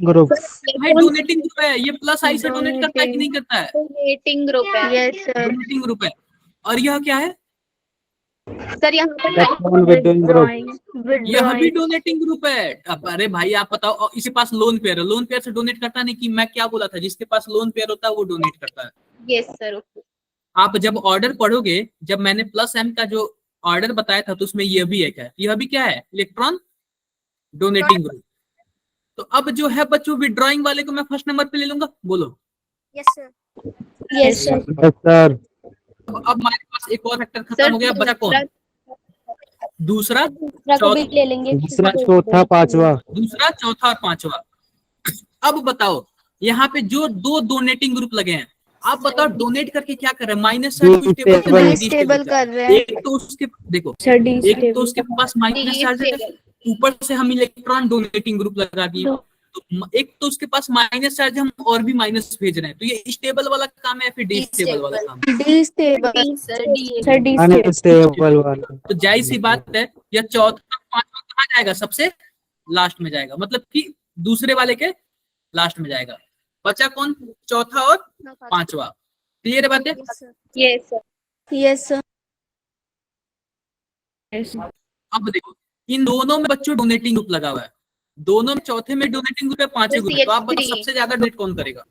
ग्रुप। भाई डोनेटिंग ग्रुप है। ये प्लस आई से डोनेट करता है कि नहीं करता है? डोनेटिंग ग्रुप है। Yes sir. डोनेटिंग ग्रुप है। और यह क्या है, सर यहाँ पर यह भी डोनेटिंग ग्रुप है। अब अरे भाई आप बताओ, इसके पास लोन पेयर है, लोन पेयर से डोनेट करता नहीं? कि मैं क्या बोला था, जिसके पास लोन पेयर होता है वो डोनेट करता है। Yes sir. आप जब ऑर्डर पढ़ोगे, जब मैंने प्लस M का जो ऑर्डर बताया था, तो उसमें यह भी एक है, यह भी क्या है, इलेक्ट्रॉन डोनेटिंग ग्रुप। तो अब जो है बच्चों, विड्रॉइंग वाले को मैं फर्स्ट नंबर पे ले लूंगा, बोलो। Yes sir. Yes sir. Sir अब हमारे पास एक और फैक्टर खत्म हो गया, बचा कौन? दूसरा, को भी ले लेंगे। दूसरा, चौथा, पांचवा। दूसरा, चौथा और पांचवा। अब बताओ, यहाँ पे जो 2 डोनेटिंग ग्रुप लगे हैं, आप बताओ डोनेट करके क्या कर रहे हैं, माइनस चार्ज को स्टेबल कर रहे हैं। एक तो उसके देखो, एक तो उसके पास माइनस चार्ज है, ऊपर से हम इलेक्ट्रॉन डोनेटिंग ग्रुप लगा दिए। तो एक तो उसके पास माइनस चार्ज, हम और भी माइनस भेज रहे हैं। तो ये स्टेबल वाला काम है या फिर डिस्टेबल वाला काम है? स्टेबल वाला। तो जाहिर सी बात है, या चौथा पांचवा कहाँ जाएगा, सबसे लास्ट में जाएगा, मतलब कि दूसरे वाले के लास्ट में जाएगा। बचा कौन, चौथा और पांचवा। क्लियर है बात है? Yes sir. Yes sir. अब देखो, इन दोनों में बच्चों डोनेटिंग ग्रुप लगा हुआ है, दोनों में, चौथे में डोनेटिंग ग्रुप है, पांचवें ग्रुप। तो आप बताओ सबसे ज्यादा डोनेट कौन करेगा?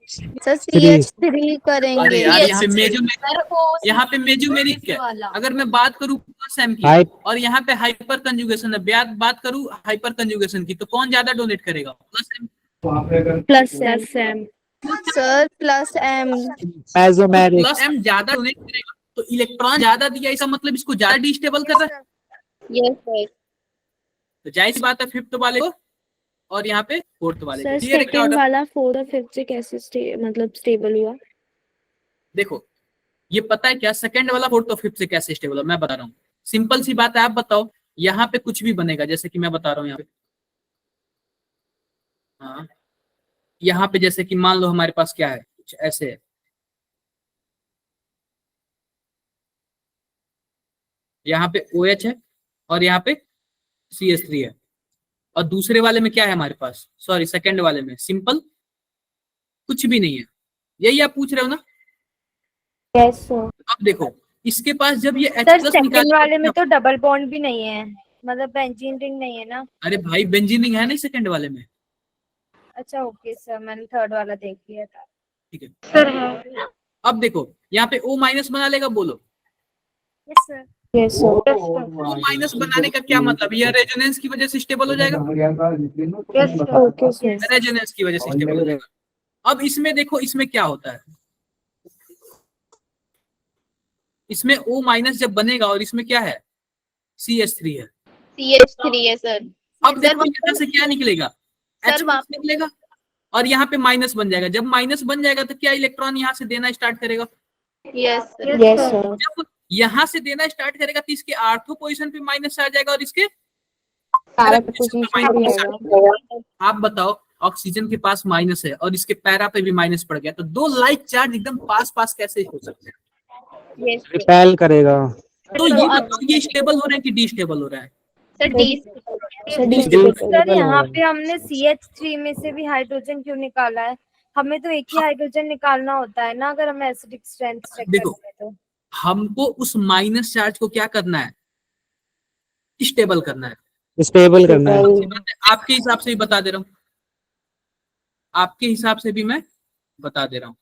सर CH3 करेंगे। अरे यार, यहाँ पे मेजोमेरिक है। अगर मैं बात करूँ प्लस M की, और यहाँ पे हाइपर कंजुगेशन है, बात करूँ हाइपर कंजुगेशन की, तो कौन ज्यादा डोनेट करेगा, plus M? Plus M sir, plus M। Plus M ज्यादा डोनेट करेगा, तो इलेक्ट्रॉन ज्यादा दिया, इसका मतलब इसको ज्यादा डिस्टेबल कर रहा है। Yes sir. तो जाहिर सी बात है, फिफ्थ वाले को और यहाँ पे फोर्थ वाले को। सर सेकंड वाला फोर्थ और फिफ्थ से कैसे मतलब स्टेबल हुआ? देखो, ये पता है क्या, सेकंड वाला फोर्थ और फिफ्थ से कैसे स्टेबल हुआ, मैं बता रहा हूँ। सिंपल सी बात है, आप बताओ, यहाँ पे कुछ भी बनेगा, जैसे कि मैं बता रहा हूँ यहाँ पे, हाँ, यहाँ पे जैसे कि मान लो हमारे पास क्या है, कुछ ऐसे है, यहाँ पे OH है और यहाँ पे CH3 है, और दूसरे वाले में क्या है हमारे पास, सॉरी सेकंड वाले में सिंपल कुछ भी नहीं है। यही आप पूछ रहे हो ना? Yes sir. अब देखो, इसके पास जब ये H सर प्लस सेकंड वाले में तो डबल बॉन्ड भी नहीं है, मतलब बेंजीन रिंग नहीं है ना? अरे भाई, बेंजीन रिंग है नहीं सेकंड वाले में। अच्छा ओके सर, मैंने थर्ड वाला देख लिया था। ठीक है सर है। अब देखो, यहाँ पे O माइनस बना लेगा, बोलो। Yes, sir. O माइनस बनाने का क्या मतलब, यह रेजोनेंस की वजह से स्टेबल हो जाएगा, Okay, sir. रेजोनेंस की वजह से स्टेबल हो जाएगा। अब इसमें देखो, इसमें क्या होता है, इसमें O माइनस जब बनेगा और इसमें क्या है, CH3 है। CH3 है सर। अब देखो यहाँ से क्या निकलेगा, सर, H निकलेगा और यहाँ पे माइनस बन जाएगा। जब माइनस बन जाएगा तो क्या इलेक्ट्रॉन यहाँ से देना स्टार्ट करेगा, यस सर। Yes, sir. जब यहाँ से देना स्टार्ट करेगा तो इसके आर्थो पोजीशन पे माइनस आ जाएगा और इसके Para position पे position minus पे आ आएगा। जाएगा। आप बताओ, ऑक्सीजन के पास माइनस है और इसके पैरा पे भी माइनस पड़ गया, तो दो लाइक चार्ज एकदम पास पास कैसे हो सकते हैं? Yes sir. रिपेल करेगा। तो ये बताओ, ये स्टेबल हो रहे हैं कि डिस्टेबल हो रहा है? Sir D. Sir, D-stable sir करेगा। यहाँ पे हमने CH3 में से भी हाइड्रोजन क्यों निकाला है? हमें तो एक ही हाइड्रोजन निकालना होता है ना, अगर हम एसिडिक स्ट्रेंथ चेक देखो, करते हैं तो। हमको उस माइनस चार्ज को क्या करना है, स्टेबल करना है। स्टेबल करना है। आपके हिसाब से भी बता दे रहा हूँ, आपके हिसाब से भी मैं बता दे रहा हूँ।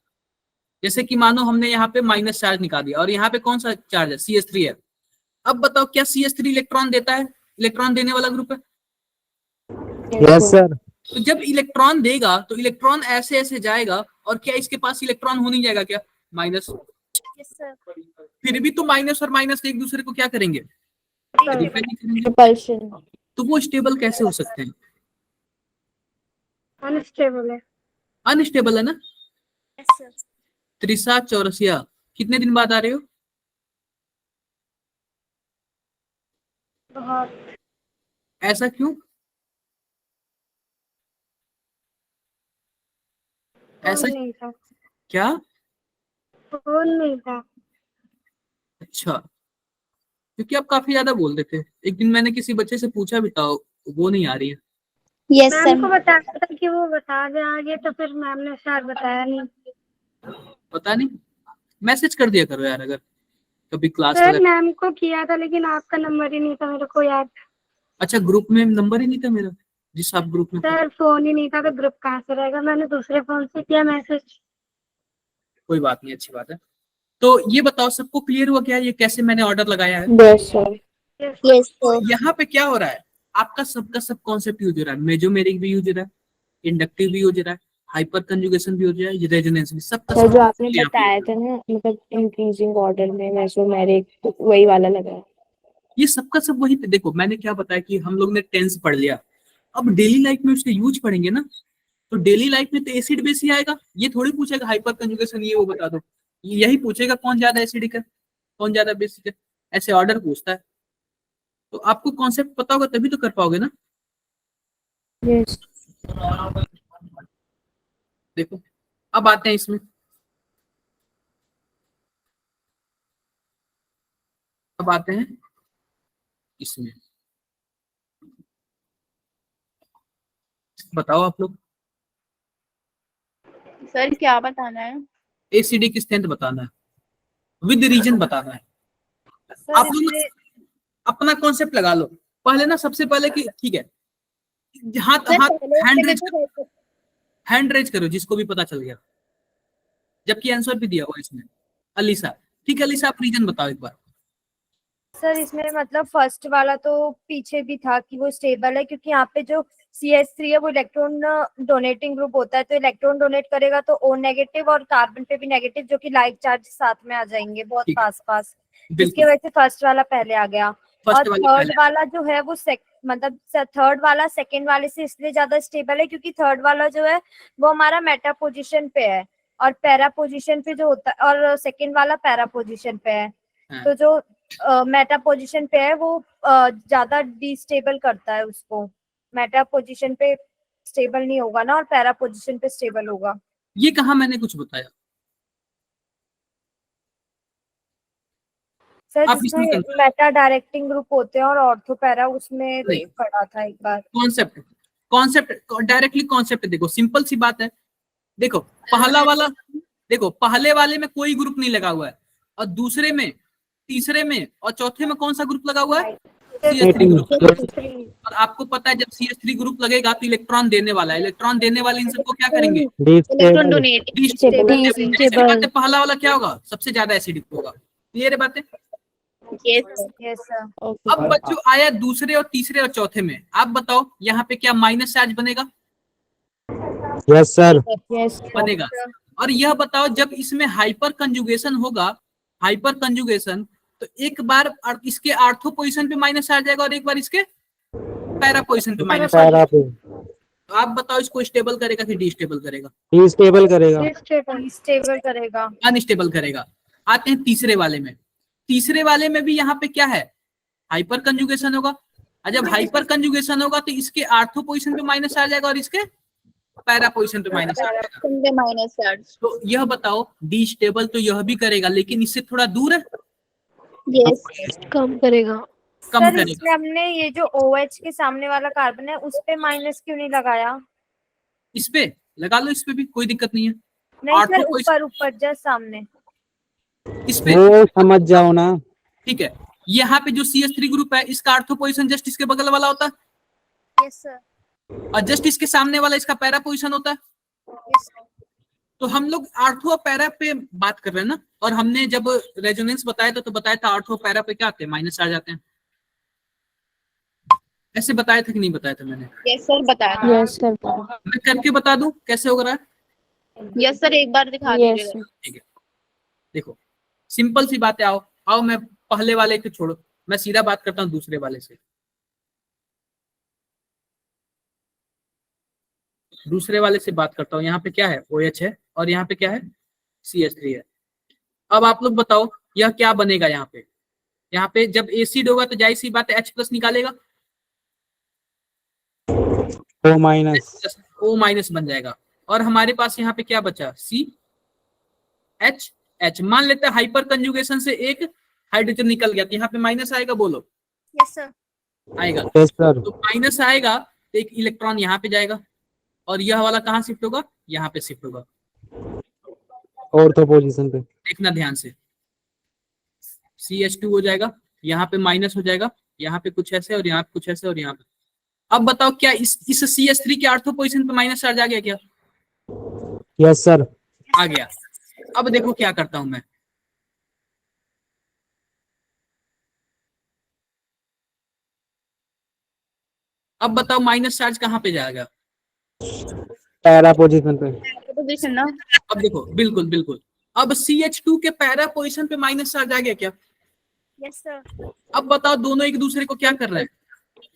जैसे कि मानो हमने यहाँ पे माइनस चार्ज निकाल दिया और यहाँ पे कौन सा चार्ज है, CH3 है। अब बताओ, क्या CH3 इलेक्ट्रॉन देता है? इलेक्ट्रॉन देने वाला ग्रुप है। Yes sir. तो जब इलेक्ट्रॉन देगा तो इलेक्ट्रॉन ऐसे ऐसे जाएगा और क्या इसके पास इलेक्ट्रॉन हो नहीं जाएगा क्या, माइनस? फिर भी तो माइनस और माइनस एक दूसरे को क्या करेंगे, रिपेल नहीं करेंगे। Repulsion. तो वो स्टेबल कैसे हो सकते हैं? अनस्टेबल है। अनस्टेबल है ना। त्रिसा चौरसिया कितने दिन बाद आ रहे हो? ऐसा क्यों? ऐसा नहीं था, क्या? फोन नहीं था। अच्छा, क्योंकि आप काफी ज्यादा बोल रहे थे। एक दिन मैंने किसी बच्चे से पूछा भी था, वो नहीं आ रही है। यस मैम को सर। बताया था कि वो बता दे आगे, तो फिर मैम ने शायद बताया नहीं। पता नहीं, मैसेज कर दिया करो यार, अगर कभी क्लास सर वगैरह। मैम को किया था, लेकिन आपका नंबर ही नहीं था मेरे को याद। अच्छा, ग्रुप में नंबर ही नहीं था मेरा, जिस आप ग्रुप में थे। सर फोन ही नहीं था तो ग्रुप कहाँ से रहेगा? मैंने दूसरे फोन से किया मैसेज। कोई बात नहीं, अच्छी बात है। तो ये बताओ, सबको क्लियर हुआ क्या ये कैसे मैंने ऑर्डर लगाया है? Yes, sir. Yes sir. यहाँ पे क्या हो रहा है, आपका सबका सब कॉन्सेप्ट यूज हो रहा है। मेजोमेरिक भी यूज हो रहा है, इंडक्टिव भी यूज हो रहा है, हाइपर कंजुगेशन भी हो रहा है, रेजोनेंस भी, सबका सर जो आपने यहाँ पे बताया था ना, मतलब इंक्रीजिंग ऑर्डर में मेसोमेरिक, वही वाला लगा है। ये सबका सब वही पे। देखो मैंने क्या बताया कि हम लोग ने टेंस पढ़ लिया, अब डेली लाइफ में उसके यूज पढ़ेंगे ना, तो डेली लाइफ में तो एसिड बेस ही आएगा। ये थोड़ी पूछेगा हाइपर कंजुगेशन ये वो बता दो, यही पूछेगा कौन ज्यादा एसिडिक है कौन ज्यादा बेसिक है, ऐसे ऑर्डर पूछता है। तो आपको कॉन्सेप्ट पता होगा तभी तो कर पाओगे ना। Yes. देखो अब आते हैं इसमें, अब आते हैं इसमें। बताओ आप लोग, सर क्या बताना है? एसिडिक स्ट्रेंथ बताना है, विद रीजन बताना है। आप लोग अपना कॉन्सेप्ट लगा लो पहले ना, सबसे पहले कि ठीक है, हाथ हाथ हैंड रेज करो जिसको भी पता चल गया, जबकि आंसर भी दिया हुआ इसमें। अलीसा, ठीक है अलीसा, आप रीजन बताओ एक बार। सर इसमें मतलब फर्स्ट वाला तो पीछे भी था कि वो स्टेबल है, क्योंकि यहाँ पे जो CH3 है वो इलेक्ट्रॉन डोनेटिंग ग्रुप होता है, तो इलेक्ट्रॉन डोनेट करेगा तो O नेगेटिव और कार्बन पे भी नेगेटिव, जो कि लाइक चार्ज साथ में आ जाएंगे बहुत ठीक है। पास पास, जिसकी बिल्कुल, वजह से फर्स्ट वाला पहले आ गया। और फर्स्ट वाला थर्ड पहले। वाला जो है वो मतलब थर्ड वाला सेकंड वाले से इसलिए ज्यादा स्टेबल है क्योंकि थर्ड वाला जो है वो हमारा मेटा पोजीशन पे है, और पैरा पोजीशन पे जो होता है, और सेकंड वाला पैरा पोजीशन पे है। हाँ। तो जो मेटा पोजीशन पे है वो ज्यादा डिस्टेबल करता है उसको। मेटा पोजीशन पे स्टेबल नहीं होगा ना, और पैरा पोजीशन पे स्टेबल होगा। ये कहा मैंने कुछ बताया? सर आप इसमें जिसमें मेटा डायरेक्टिंग ग्रुप होते हैं और ऑर्थो पैरा, उसमें नहीं। पढ़ा था एक बार। कॉन्सेप्ट कॉन्सेप्ट डायरेक्टली कॉन्सेप्ट देखो, सिंपल सी बात है। देखो पहला वाला, देखो पहले वाले में कोई ग्रुप नहीं लगा हुआ है, और दूसरे में, तीसरे में और चौथे में कौन सा ग्रुप लगा हुआ है? CH3 ग्रुप लगा हुआ है। और आपको पता है जब CH3 ग्रुप लगेगा तो इलेक्ट्रॉन देने वाला है, इलेक्ट्रॉन देने वाले इन सबको क्या करेंगे? Electron donate. पहला वाला क्या होगा? सबसे ज्यादा एसिडिक होगा। क्लियर है बातें? Yes sir. अब बच्चों आया दूसरे और तीसरे और चौथे में, आप बताओ यहाँ पे क्या माइनस चार्ज बनेगा? Yes sir. यस बनेगा। और यह बताओ जब इसमें हाइपर कंजुगेशन होगा, हाइपर कंजुगेशन, तो एक बार इसके आर्थो पोजीशन पे माइनस चार्ज आएगा और एक बार इसके पैरा पोजीशन पे माइनस चार्ज। पैरा पे तो आप बताओ इसको स्टेबल करेगा कि डिस्टेबल करेगा? स्टेबल करेगा। स्टेबल करेगा। अनस्टेबल करेगा। आते हैं तीसरे वाले में। तीसरे वाले में भी यहाँ पे क्या है? हाइपर कंजुगेशन होगा। और जब हाइपर कंजुगेशन होगा तो इसके आर्थो पोजीशन पे माइनस चार्ज आएगा और इसके पैरा पोजीशन पे माइनस चार्ज आएगा। Minus charge. तो यह बताओ डी स्टेबल तो यह भी करेगा, लेकिन इससे थोड़ा दूर है, यस। कम करेगा। कम सर करेगा। इसमें हमने ये जो OH के सामने वाला कार्बन है उस पे माइनस क्यों नहीं लगाया? इस पे लगा लो, इस पे भी कोई दिक्कत नहीं है। नहीं आर्थो सर, पोजीशन ऊपर जस्ट सामने। इस पे वो समझ जाओ ना। ठीक है। यहाँ पे जो CH3 ग्रुप है इसका आर्थो पोजीशन जस्ट इसके बगल वाला होता है यस सर। और जस्ट इसके सामने वाला इसका पैरा पोजीशन होता है। Yes sir. तो हम लोग आर्थो और पैरा पे बात कर रहे हैं ना, और हमने जब रेजोनेंस बताया था तो बताया था आर्थो और पैरा पे क्या आते हैं? माइनस चार्ज आते हैं। ऐसे बताया था कि नहीं बताया था मैंने? यस सर बताया। Yes sir. मैं करके बता दूं कैसे हो रहा है? यस सर एक बार दिखा यस दीजिएगा। ठीक है, देखो सिंपल सी बात है। आओ मैं पहले वाले को छोड़ो, मैं सीधा बात करता हूँ दूसरे वाले से। दूसरे वाले से बात करता हूँ। यहाँ पे क्या है? OH है और यहाँ पे क्या है? CH3 है। अब आप लोग बताओ यह क्या बनेगा? यहाँ पे जब एसिड होगा तो जाहिर सी बात है H+ निकालेगा, O-। O- बन जाएगा। और हमारे पास यहाँ पे क्या बचा? CH। मान लेते हैं हाइपर कंजुगेशन से एक हाइड्रोजन निकल गया तो यहाँ पे माइनस आएगा, बोलो। Yes sir. आएगा। Yes sir. तो माइनस आएगा तो एक इलेक्ट्रॉन यहाँ पे जाएगा और यह वाला कहाँ शिफ्ट होगा? यहाँ पे शिफ्ट होगा। ऑर्थो पोजीशन पे। देखना ध्यान से, CH2 हो जाएगा, यहाँ पे माइनस हो जाएगा, यहाँ पे कुछ ऐसे और यहाँ पे कुछ ऐसे और यहाँ पे। अब बताओ क्या इस CH3 के आर्थो पोजीशन पे माइनस चार्ज आ गया क्या? Yes sir. आ गया। अब देखो क्या करता हूं मैं। अब बताओ माइनस चार्ज कहाँ पे जाएगा? पैरा पोजीशन पे। पोजीशन ना। अब देखो, बिल्कुल बिल्कुल। अब CH2 के पैरा पोजीशन पे माइनस चार्ज आ गया क्या? Yes sir. अब बताओ दोनों एक दूसरे को क्या कर रहे हैं?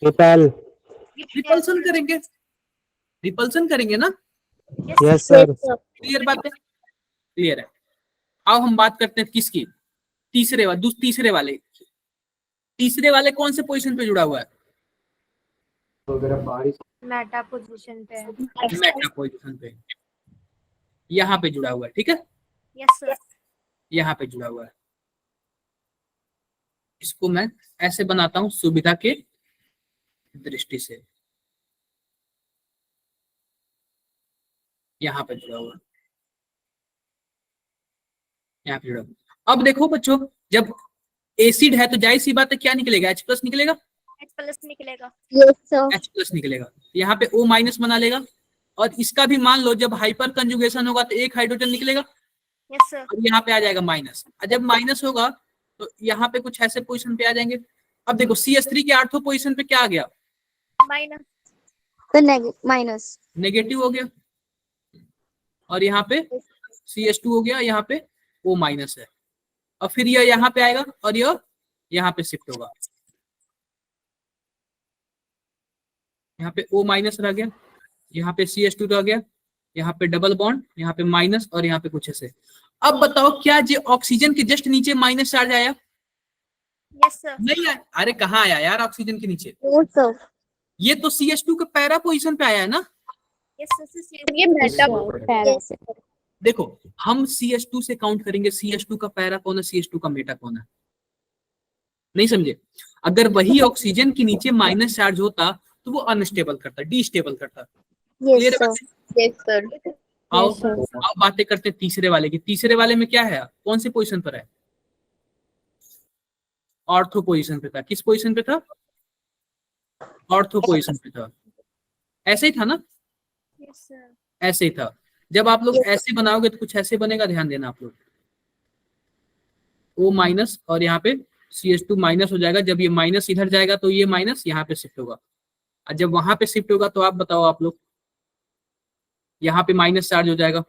रिपेल। रिपल्सन करेंगे। रिपल्सन करेंगे ना? Yes sir. क्लियर बात है? क्लियर है। अब हम बात करते हैं किसकी? तीसरे वाले। तीसरे वाले कौन से पोजीशन पे जुड़ा हुआ है? मेटा पोजीशन पे। मेटा पोजीशन पे, यहाँ पे जुड़ा हुआ है। ठीक है, यस सर। यहाँ पे जुड़ा हुआ है। इसको मैं ऐसे बनाता हूं सुविधा के दृष्टि से। यहाँ पे जुड़ा हुआ, यहाँ पे जुड़ा हुआ। अब देखो बच्चों, जब एसिड है तो जाहिर सी बात है क्या निकलेगा? H+ निकलेगा। H+ निकलेगा। Yes sir. H+ निकलेगा। यहाँ पे O- बना लेगा और इसका भी मान लो जब हाइपर कंजुगेशन होगा तो एक हाइड्रोजन निकलेगा यस सर। और यहाँ पे आ जाएगा माइनस। और जब माइनस होगा तो यहाँ पे कुछ ऐसे पोजीशन पे आ जाएंगे। अब देखो CH3 के आर्थो पोजीशन पे क्या आ गया? माइनस। नेगेटिव हो गया। और यहाँ पे CH2 हो गया, यहाँ पे O- है। और फिर यह यहाँ पे आएगा और यह यहाँ पे शिफ्ट होगा। यहाँ पे O- रह गया, यहाँ पे CH2 रह गया, यहाँ पे डबल बॉन्ड, यहाँ पे माइनस और यहाँ पे कुछ ऐसे। अब बताओ क्या जो ऑक्सीजन के जस्ट नीचे माइनस चार्ज आया? Yes sir. नहीं आया। अरे कहाँ आया यार ऑक्सीजन के नीचे? सर। ये तो CH2 के पैरा पोजीशन पे आया है ना। Yes sir. ये मेटा पैरा से। देखो हम CH2 से काउंट करेंगे, CH2 का पैरा कौन है, CH2 का मेटा कौन है? नहीं समझे? अगर वही ऑक्सीजन के नीचे माइनस चार्ज होता तो वो अनस्टेबल करता, डिस्टेबल करता। Yes sir. Yes sir. आओ बातें करते हैं तीसरे वाले की। तीसरे वाले में क्या है? कौन से पोजीशन पर है? ऑर्थो पोजीशन पे था। किस पोजीशन पे था? ऑर्थो पोजीशन पे था। ऐसे ही था ना? Yes sir. ऐसे ही था। जब आप लोग ऐसे बनाओगे तो कुछ ऐसे बनेगा, ध्यान देना आप लोग। O- और यहाँ पे CH2 माइनस हो जाएगा, जब ये माइनस इधर जाएगा तो ये माइनस यहाँ पे शिफ्ट होगा, और जब वहां पे शिफ्ट होगा तो आप बताओ आप लोग, यहाँ पे माइनस चार्ज हो जाएगा,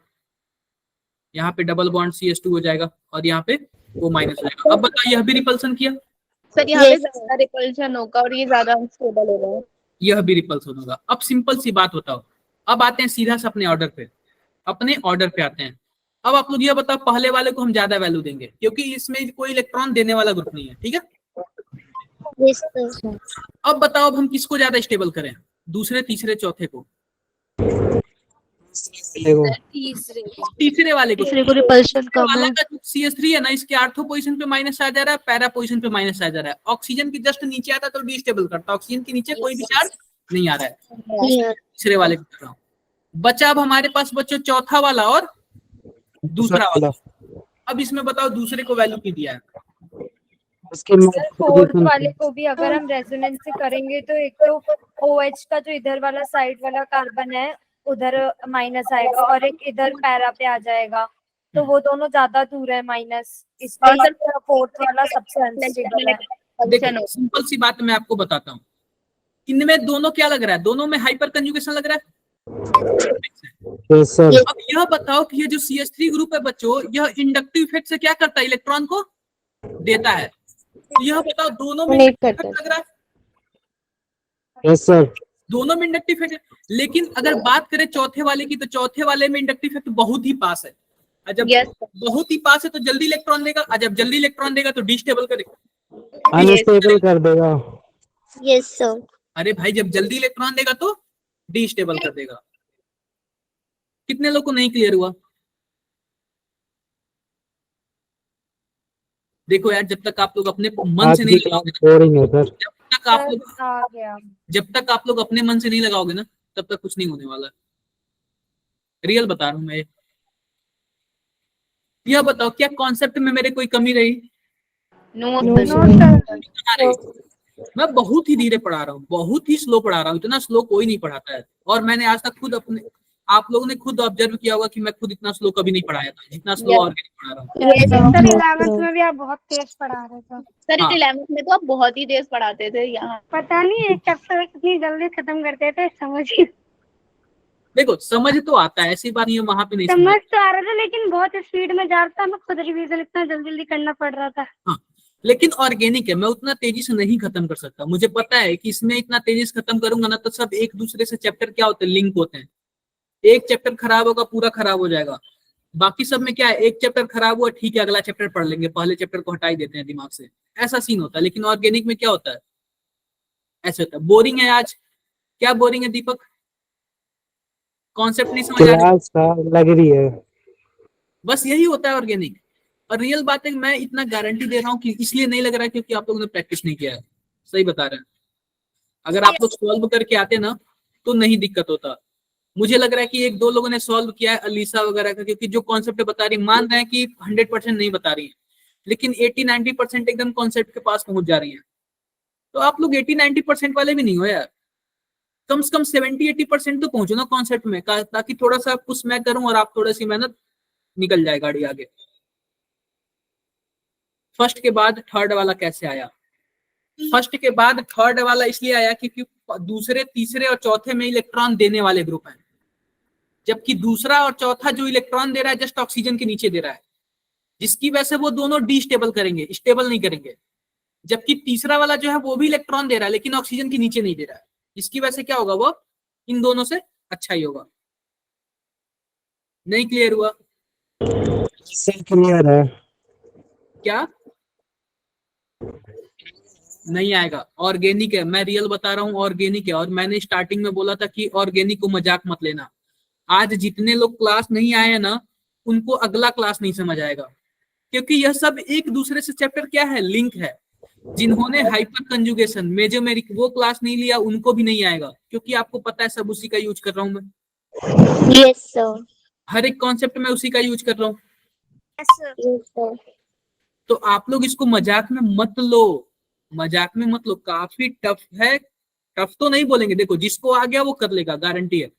यहाँ पे डबल बॉन्ड CH2 हो जाएगा और यहाँ पे वो माइनस हो जाएगा। अब बताइए यह भी रिपल्सन किया, सर यहाँ पे Yes, ज्यादा रिपल्शन होगा और ये ज्यादा अनस्टेबल होगा। यह भी रिपल्सन होगा। अब सिंपल सी बात बताओ, अब आते हैं सीधा से अपने ऑर्डर पे, अपने ऑर्डर पे आते हैं। अब आप लोग ये बताओ, पहले वाले को हम ज्यादा वैल्यू देंगे क्योंकि इसमें कोई इलेक्ट्रॉन देने वाला ग्रुप नहीं है, ठीक है। yes, sir. अब बताओ अब हम किसको ज्यादा स्टेबल करें, दूसरे, तीसरे, चौथे को? देखो तीसरे वाले को। तीसरे को repulsion कम वाला है। का जो CH3 है ना, इसके आर्थो पोजीशन पे माइनस आ जा रहा है, पैरा पोजीशन पे माइनस आ जा रहा है। ऑक्सीजन की जस्ट नीचे आता तो डिस्टेबल करता, ऑक्सीजन के नीचे कोई भी चार्ज नहीं आ रहा है। Here. तीसरे वाले को कर रहा हूँ। बचा अब हमारे पास बच्चों चौथा वाला और दूसरा वाला। अब इसमें बताओ दूसरे को वैल्यू क्यों दिया है? उसके सर फोर्थ वाले को भी अगर हम रेजोनेंस से करेंगे तो एक तो OH का जो इधर वाला साइड वाला कार्बन है उधर माइनस आएगा और एक इधर पैरा पे आ जाएगा, तो वो दोनों ज्यादा दूर है माइनस, इसलिए फोर्थ वाला सबसे अनस्टेबल है। देखो सिंपल सी बात मैं आपको बताता हूँ, इनमें दोनों क्या लग रहा है, दोनों में हाइपर कंजुगेशन लग रहा है। यस सर, अब यह बताओ कि ये जो CH3 ग्रुप है बच्चों, यह इंडक्टिव इफेक्ट से क्या करता है, इलेक्ट्रॉन को देता है। तो यह बताओ दोनों में Donate करता है। लग रहा है, यस सर, दोनों में इंडक्टिव इफेक्ट है। लेकिन अगर बात करें चौथे वाले की, तो चौथे वाले में इंडक्टिव इफेक्ट बहुत ही पास है। और जब बहुत ही पास है तो जल्दी इलेक्ट्रॉन देगा, और जब जल्दी इलेक्ट्रॉन देगा तो डिस्टेबल करेगा। अनस्टेबल कर देगा। Yes, sir. अरे भाई जब जल्दी इलेक्ट्रॉन देगा तो डिस्टेबल कर देगा। कितने लोग को नहीं क्लियर हुआ? देखो यार, जब तक आप लोग अपने मन आज से की नहीं क्लास लगाओगे, बोरिंग है सर। जब तक आप लोग अपने मन से नहीं लगाओगे ना, तब तक कुछ नहीं होने वाला। रियल बता रहा हूं मैं। यह बताओ क्या कॉन्सेप्ट में मेरे कोई कमी रही? कहाँ रही? मैं बहुत ही धीरे पढ़ा रहा हूँ, बहुत ही स्लो पढ़ा रहा हूँ, इतना स्लो कोई नहीं पढ़ाता है। और मैंने आज तक खुद अपने, आप लोगों ने खुद ऑब्जर्व किया होगा कि मैं खुद इतना स्लो कभी नहीं पढ़ाया था जितना स्लो ऑर्गेनिक पढ़ा रहा हूँ। सर 11th में भी आप बहुत तेज पढ़ा रहे थे। सर हाँ। 11th में तो आप बहुत ही तेज पढ़ाते थे यहाँ। पता नहीं एक चैप्टर कितनी जल्दी खत्म करते थे, समझ ही देखो समझ तो आता है, ऐसी बात नहीं है वहां पे नहीं समझ तो आ रहा था लेकिन बहुत स्पीड में जा रहा था, मैं खुद रिवीजन इतना जल्दी जल्दी करना पड़ रहा था। हाँ, लेकिन ऑर्गेनिक है, मैं उतना तेजी से नहीं खत्म कर सकता। मुझे पता है कि इसमें इतना तेजी से खत्म करूंगा ना तो सब एक दूसरे से चैप्टर क्या होते हैं, लिंक होते हैं। एक चैप्टर खराब होगा पूरा खराब हो जाएगा। बाकी सब में क्या है, एक चैप्टर खराब हुआ ठीक है अगला चैप्टर पढ़ लेंगे, पहले चैप्टर को हटा ही देते हैं दिमाग से, ऐसा सीन होता है। लेकिन ऑर्गेनिक में क्या होता है, ऐसे होता है। बोरिंग है आज? क्या बोरिंग है दीपक? कॉन्सेप्ट नहीं समझ आ रहा? क्लास का लग रही है। बस यही होता है ऑर्गेनिक। और रियल बात है कि मैं इतना गारंटी दे रहा हूँ कि इसलिए नहीं लग रहा है क्योंकि आप लोगों ने प्रैक्टिस नहीं किया है। सही बता रहे हैं। अगर आप लोग सॉल्व करके आते ना तो नहीं दिक्कत होता। मुझे लग रहा है कि एक दो लोगों ने सॉल्व किया है, अलीसा वगैरह का, क्योंकि जो कॉन्सेप्ट बता रही, मान रहे हैं कि 100% नहीं बता रही है, लेकिन 80-90% एकदम कॉन्सेप्ट के पास पहुंच जा रही है। तो आप लोग 80-90% वाले भी नहीं हो यार, कम से कम 70-80% तो पहुंचो ना कॉन्सेप्ट में, ताकि थोड़ा सा पुश मैं करूं और आप थोड़ी सी मेहनत, निकल जाए गाड़ी आगे। फर्स्ट के बाद थर्ड वाला कैसे आया? फर्स्ट के बाद थर्ड वाला इसलिए आया क्योंकि दूसरे, तीसरे और चौथे में इलेक्ट्रॉन देने वाले ग्रुप हैं, जबकि दूसरा और चौथा जो इलेक्ट्रॉन दे रहा है जस्ट ऑक्सीजन के नीचे दे रहा है, जिसकी वजह से वो दोनों डिस्टेबल करेंगे, स्टेबल नहीं करेंगे। जबकि तीसरा वाला जो है वो भी इलेक्ट्रॉन दे रहा है लेकिन ऑक्सीजन के नीचे नहीं दे रहा है, जिसकी वजह से क्या होगा, वो इन दोनों से अच्छा ही होगा। नहीं क्लियर हुआ? सर क्लियर है। क्या नहीं आएगा? ऑर्गेनिक है, मैं रियल बता रहा हूँ, ऑर्गेनिक है। और मैंने स्टार्टिंग में बोला था कि ऑर्गेनिक को मजाक मत लेना। आज जितने लोग क्लास नहीं आए हैं ना, उनको अगला क्लास नहीं समझ आएगा, क्योंकि यह सब एक दूसरे से चैप्टर क्या है, लिंक है। जिन्होंने हाइपर कंजुगेशन, मेजोमेरिक वो क्लास नहीं लिया उनको भी नहीं आएगा, क्योंकि आपको पता है सब उसी का यूज कर रहा हूं मैं। Yes, sir. हर एक कॉन्सेप्ट में उसी का यूज कर रहा हूँ। Yes, sir. Yes, sir. तो आप लोग इसको मजाक में मत लो, मजाक में मत लो। काफी टफ है, टफ तो नहीं बोलेंगे। देखो जिसको आ गया वो कर लेगा, गारंटी है।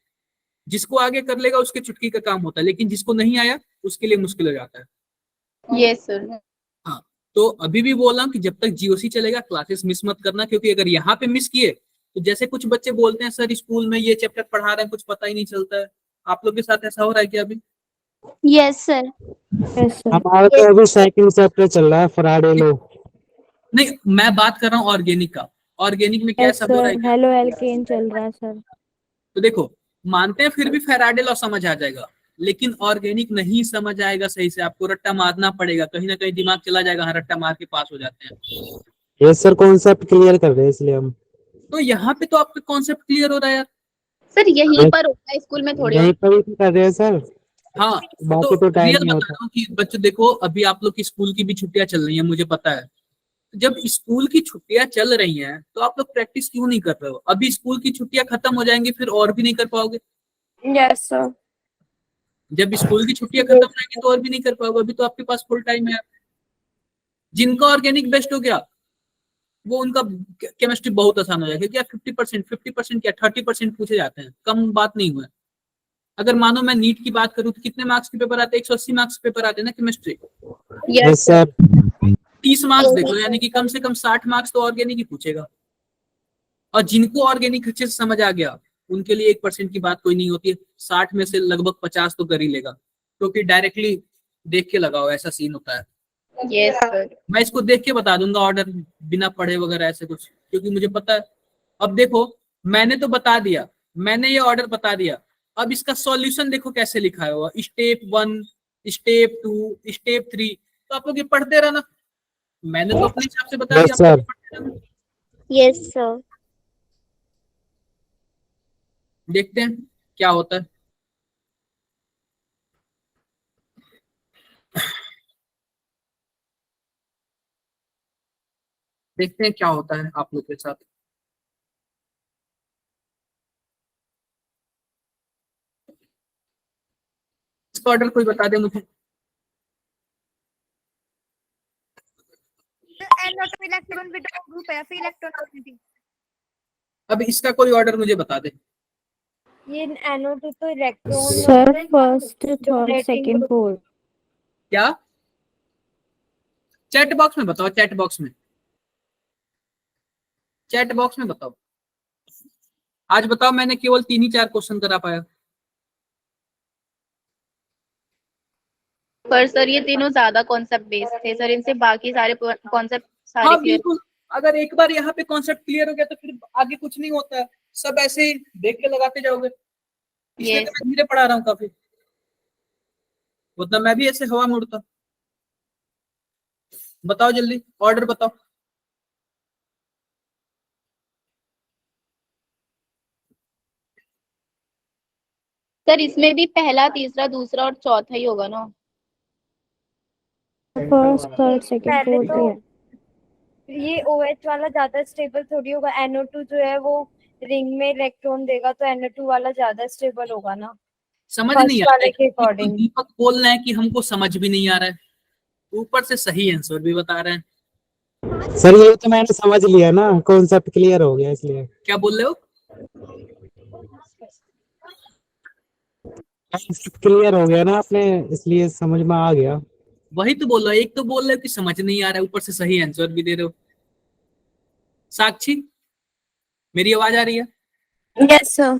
जिसको आगे कर लेगा उसके चुटकी का काम होता है, लेकिन जिसको नहीं आया उसके लिए मुश्किल हो जाता है। Yes sir. हाँ, तो अभी भी बोल रहा हूँ कि जब तक जीओसी चलेगा क्लासेस मिस मत करना, क्योंकि अगर यहाँ पे मिस किए तो जैसे कुछ बच्चे बोलते हैं सर स्कूल में ये चैप्टर पढ़ा रहे हैं कुछ पता ही नहीं चलता है, आप लोग के साथ ऐसा हो रहा है क्या अभी? Yes sir. Yes sir. हमारा तो अभी सेकंड चैप्टर चल रहा है फराडे लो। नहीं, मैं बात कर रहा हूँ ऑर्गेनिक का। ऑर्गेनिक में क्या यस सब हो रहा है सर, क्या? हेलो एल्केन चल रहा है सर। तो देखो, मानते हैं फिर भी फैराडे लॉ समझ आ जाएगा, लेकिन ऑर्गेनिक नहीं समझ आएगा सही से, आपको रट्टा मारना पड़ेगा, कहीं ना कहीं दिमाग चला जाएगा, हाँ रट्टा मार के पास हो जाते हैं। यस सर, कॉन्सेप्ट क्लियर कर रहे हैं इसलिए हम। तो यहाँ पे तो आपका कॉन्सेप्ट क्लियर हो रहा है यार। सर यहीं पर होता है, स्कूल में थोड़ी यहीं होता पर ही कर रहे हैं सर, हाँ, बाकी तो टाइम रियल नहीं बता होता। रहा हूँ कि बच्चे देखो, अभी आप लोग की स्कूल की भी छुट्टियां चल रही हैं, मुझे पता है। जब स्कूल की छुट्टियां चल रही हैं तो आप लोग प्रैक्टिस क्यों नहीं कर रहे हो? अभी स्कूल की छुट्टियां खत्म हो जाएंगी फिर और भी नहीं कर पाओगे। Yes sir. जब स्कूल की छुट्टियां खत्म हो जाएंगी तो और भी नहीं कर पाओगे, अभी तो आपके पास फुल टाइम है। जिनका ऑर्गेनिक बेस्ट हो गया वो उनका केमिस्ट्री बहुत आसान हो जाएगा, क्योंकि 50% क्या 30% पूछे जाते हैं, कम बात नहीं हुआ। अगर मानो मैं नीट की बात करूं तो कितने मार्क्स के पेपर आते हैं? 180 मार्क्स के पेपर आते हैं ना केमिस्ट्री। Yes sir. 30 मार्क्स देखो, यानी कि कम से कम 60 मार्क्स तो ऑर्गेनिक ही पूछेगा। और जिनको ऑर्गेनिक अच्छे से समझ आ गया उनके लिए 1% की बात कोई नहीं होती है, 60 में से लगभग 50 तो कर ही लेगा, क्योंकि डायरेक्टली देख के लगाओ ऐसा सीन होता है। Yes sir. मैं इसको देख के बता दूंगा ऑर्डर, बिना पढ़े वगैरह ऐसे कुछ, क्योंकि मुझे पता है। अब देखो, मैंने तो बता दिया, मैंने ये ऑर्डर बता दिया, अब इसका सॉल्यूशन देखो कैसे लिखा हुआ, स्टेप 1, स्टेप 2, स्टेप 3, तो आप लोग ये पढ़ते रहना। मैंने तो अपने हिसाब से बता यस दिया, आप सर। लोग पढ़ते रहना। Yes sir. देखते हैं क्या होता है। देखते हैं क्या होता है आप लोग के साथ। इसका ऑर्डर कोई बता दे मुझे। इलेक्ट्रॉन विड्रॉइंग ग्रुप है, फिर इलेक्ट्रॉन। अब इसका कोई ऑर्डर मुझे बता दे। ये NO2 तो electron sir first third second fourth. क्या? चैट बॉक्स में बताओ, चैट बॉक्स में, चैट बॉक्स में बताओ। आज बताओ, मैंने केवल 3 ही 4 क्वेश्चन करा पाया। पर सर ये तीनों ज्यादा कॉन्सेप्ट बेस्ड थे सर, इनसे बाकी सारे कॉन्सेप्ट सारे हाँ क्लियर। बिल्कुल, अगर एक बार यहाँ पे कॉन्सेप्ट क्लियर हो गया तो फिर आगे कुछ नहीं होता है, सब ऐसे ही देख के लगाते जाओगे। इसलिए तो मैं धीरे पढ़ा रहा हूँ काफी, उतना मैं भी ऐसे हवा में उड़ता। बताओ जल्दी, ऑर्डर बताओ। सर इसमें भी पहला, तीसरा, दूसरा और चौथा ही होगा ना? फर्स्ट थर्ड सेकंड पहले फोर्थ तो है। ये OH वाला ज्यादा स्टेबल थोड़ी होगा, NO2 जो है वो रिंग में इलेक्ट्रॉन देगा, तो NO2 वाला ज्यादा स्टेबल होगा ना समझ फर्स्ट नहीं आ रहा वाले है, के तो अकॉर्डिंग। दीपक बोल रहे हैं कि हमको समझ भी नहीं आ रहा है, ऊपर से सही आंसर भी बता रहे हैं। सर ये तो मैंने समझ लिया ना, कॉन्सेप्ट क्लियर हो गया इसलिए। क्या बोल रहे हो? कॉन्सेप्ट क्लियर हो गया ना आपने, इसलिए समझ में आ गया। वही तो बोल रहा हूँ, एक तो बोल रहे हो कि समझ नहीं आ रहा है, ऊपर से सही आंसर भी दे रहे हो। साक्षी, मेरी आवाज आ रही है? Yes sir.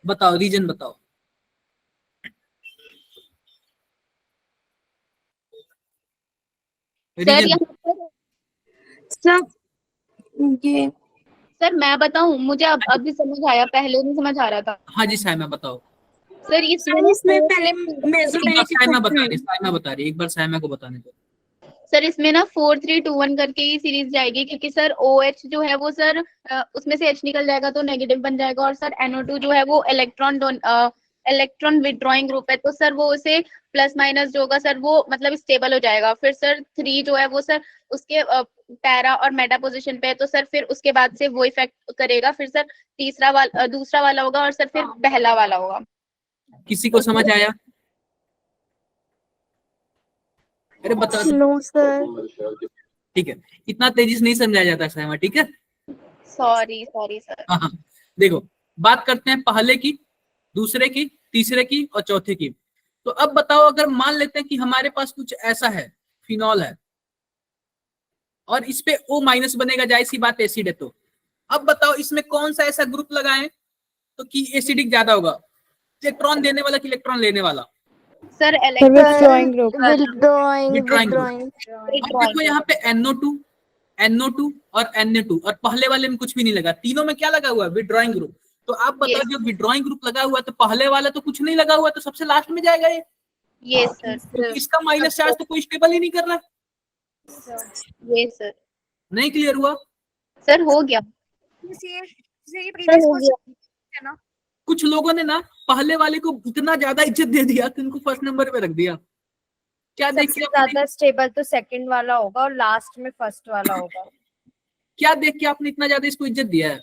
बताओ, रीजन बताओ। Sir reason. यहाँ पर सर ये सर मैं बताऊं, मुझे अब अभी समझ आया, पहले नहीं समझ आ रहा था। हाँ जी साइमा बताओ। सर इसमें सर इसमें ना पहले मेजोमेरिक साइमा बता रही, साइमा बता रही, एक बार साइमा को बताने दो। सर इसमें ना 4-3-2-1 करके ही सीरीज जाएगी, क्योंकि सर OH जो है वो सर उसमें से H निकल जाएगा तो नेगेटिव बन जाएगा, और सर NO2 जो है वो इलेक्ट्रॉन विड्रॉइंग ग्रुप है, तो सर वो उसे प्लस माइनस जो होगा सर वो मतलब स्टेबल हो जाएगा। फिर सर 3 जो है वो सर उसके पैरा और मेटा पोजिशन पे है, तो सर फिर उसके बाद से वो इफेक्ट करेगा। फिर सर दूसरा वाला होगा, और सर फिर पहला वाला होगा। किसी को समझ आया? अरे बता दो। No sir. ठीक है, इतना तेजी से नहीं समझाया जाता साइमा, ठीक है। Sorry sir. हाँ हाँ, देखो, बात करते हैं पहले की, दूसरे की, तीसरे की और चौथे की। तो अब बताओ, अगर मान लेते हैं कि हमारे पास कुछ ऐसा है, फिनॉल है, और इस पे O माइनस बनेगा, जाहिर सी बात एसिड है। तो अब बताओ इसमें कौन सा ऐसा ग्रुप लगाएं तो कि एसिडिक ज्यादा होगा, इलेक्ट्रॉन देने वाला कि इलेक्ट्रॉन लेने वाला? Sir withdrawing group. Withdrawing group. अब देखो यहाँ पे NO2 और Na2, और पहले वाले में कुछ भी नहीं लगा, तीनों में क्या लगा हुआ है? Withdrawing group. तो आप बताओ Yes. जो विड्रॉइंग ग्रुप लगा हुआ है तो पहले वाला तो कुछ नहीं लगा हुआ, तो सबसे लास्ट में जाएगा ये, ये सर। क्योंकि इसका माइनस चार्ज तो कोई स्टेबल ही नहीं कर रहा। ये सर। नहीं क्लियर हुआ? सर हो गया। प्रीवियस क्वेश्चन है ना। कुछ लोगों ने ना पहले वाले को इतना ज्यादा इज्जत दे दिया कि उनको फर्स्ट नंबर पे रख दिया। क्या देख सबसे के आपने, ज्यादा स्टेबल तो सेकंड वाला होगा और लास्ट में फर्स्ट वाला होगा। क्या देख के आपने इतना ज्यादा इसको इज्जत दिया है?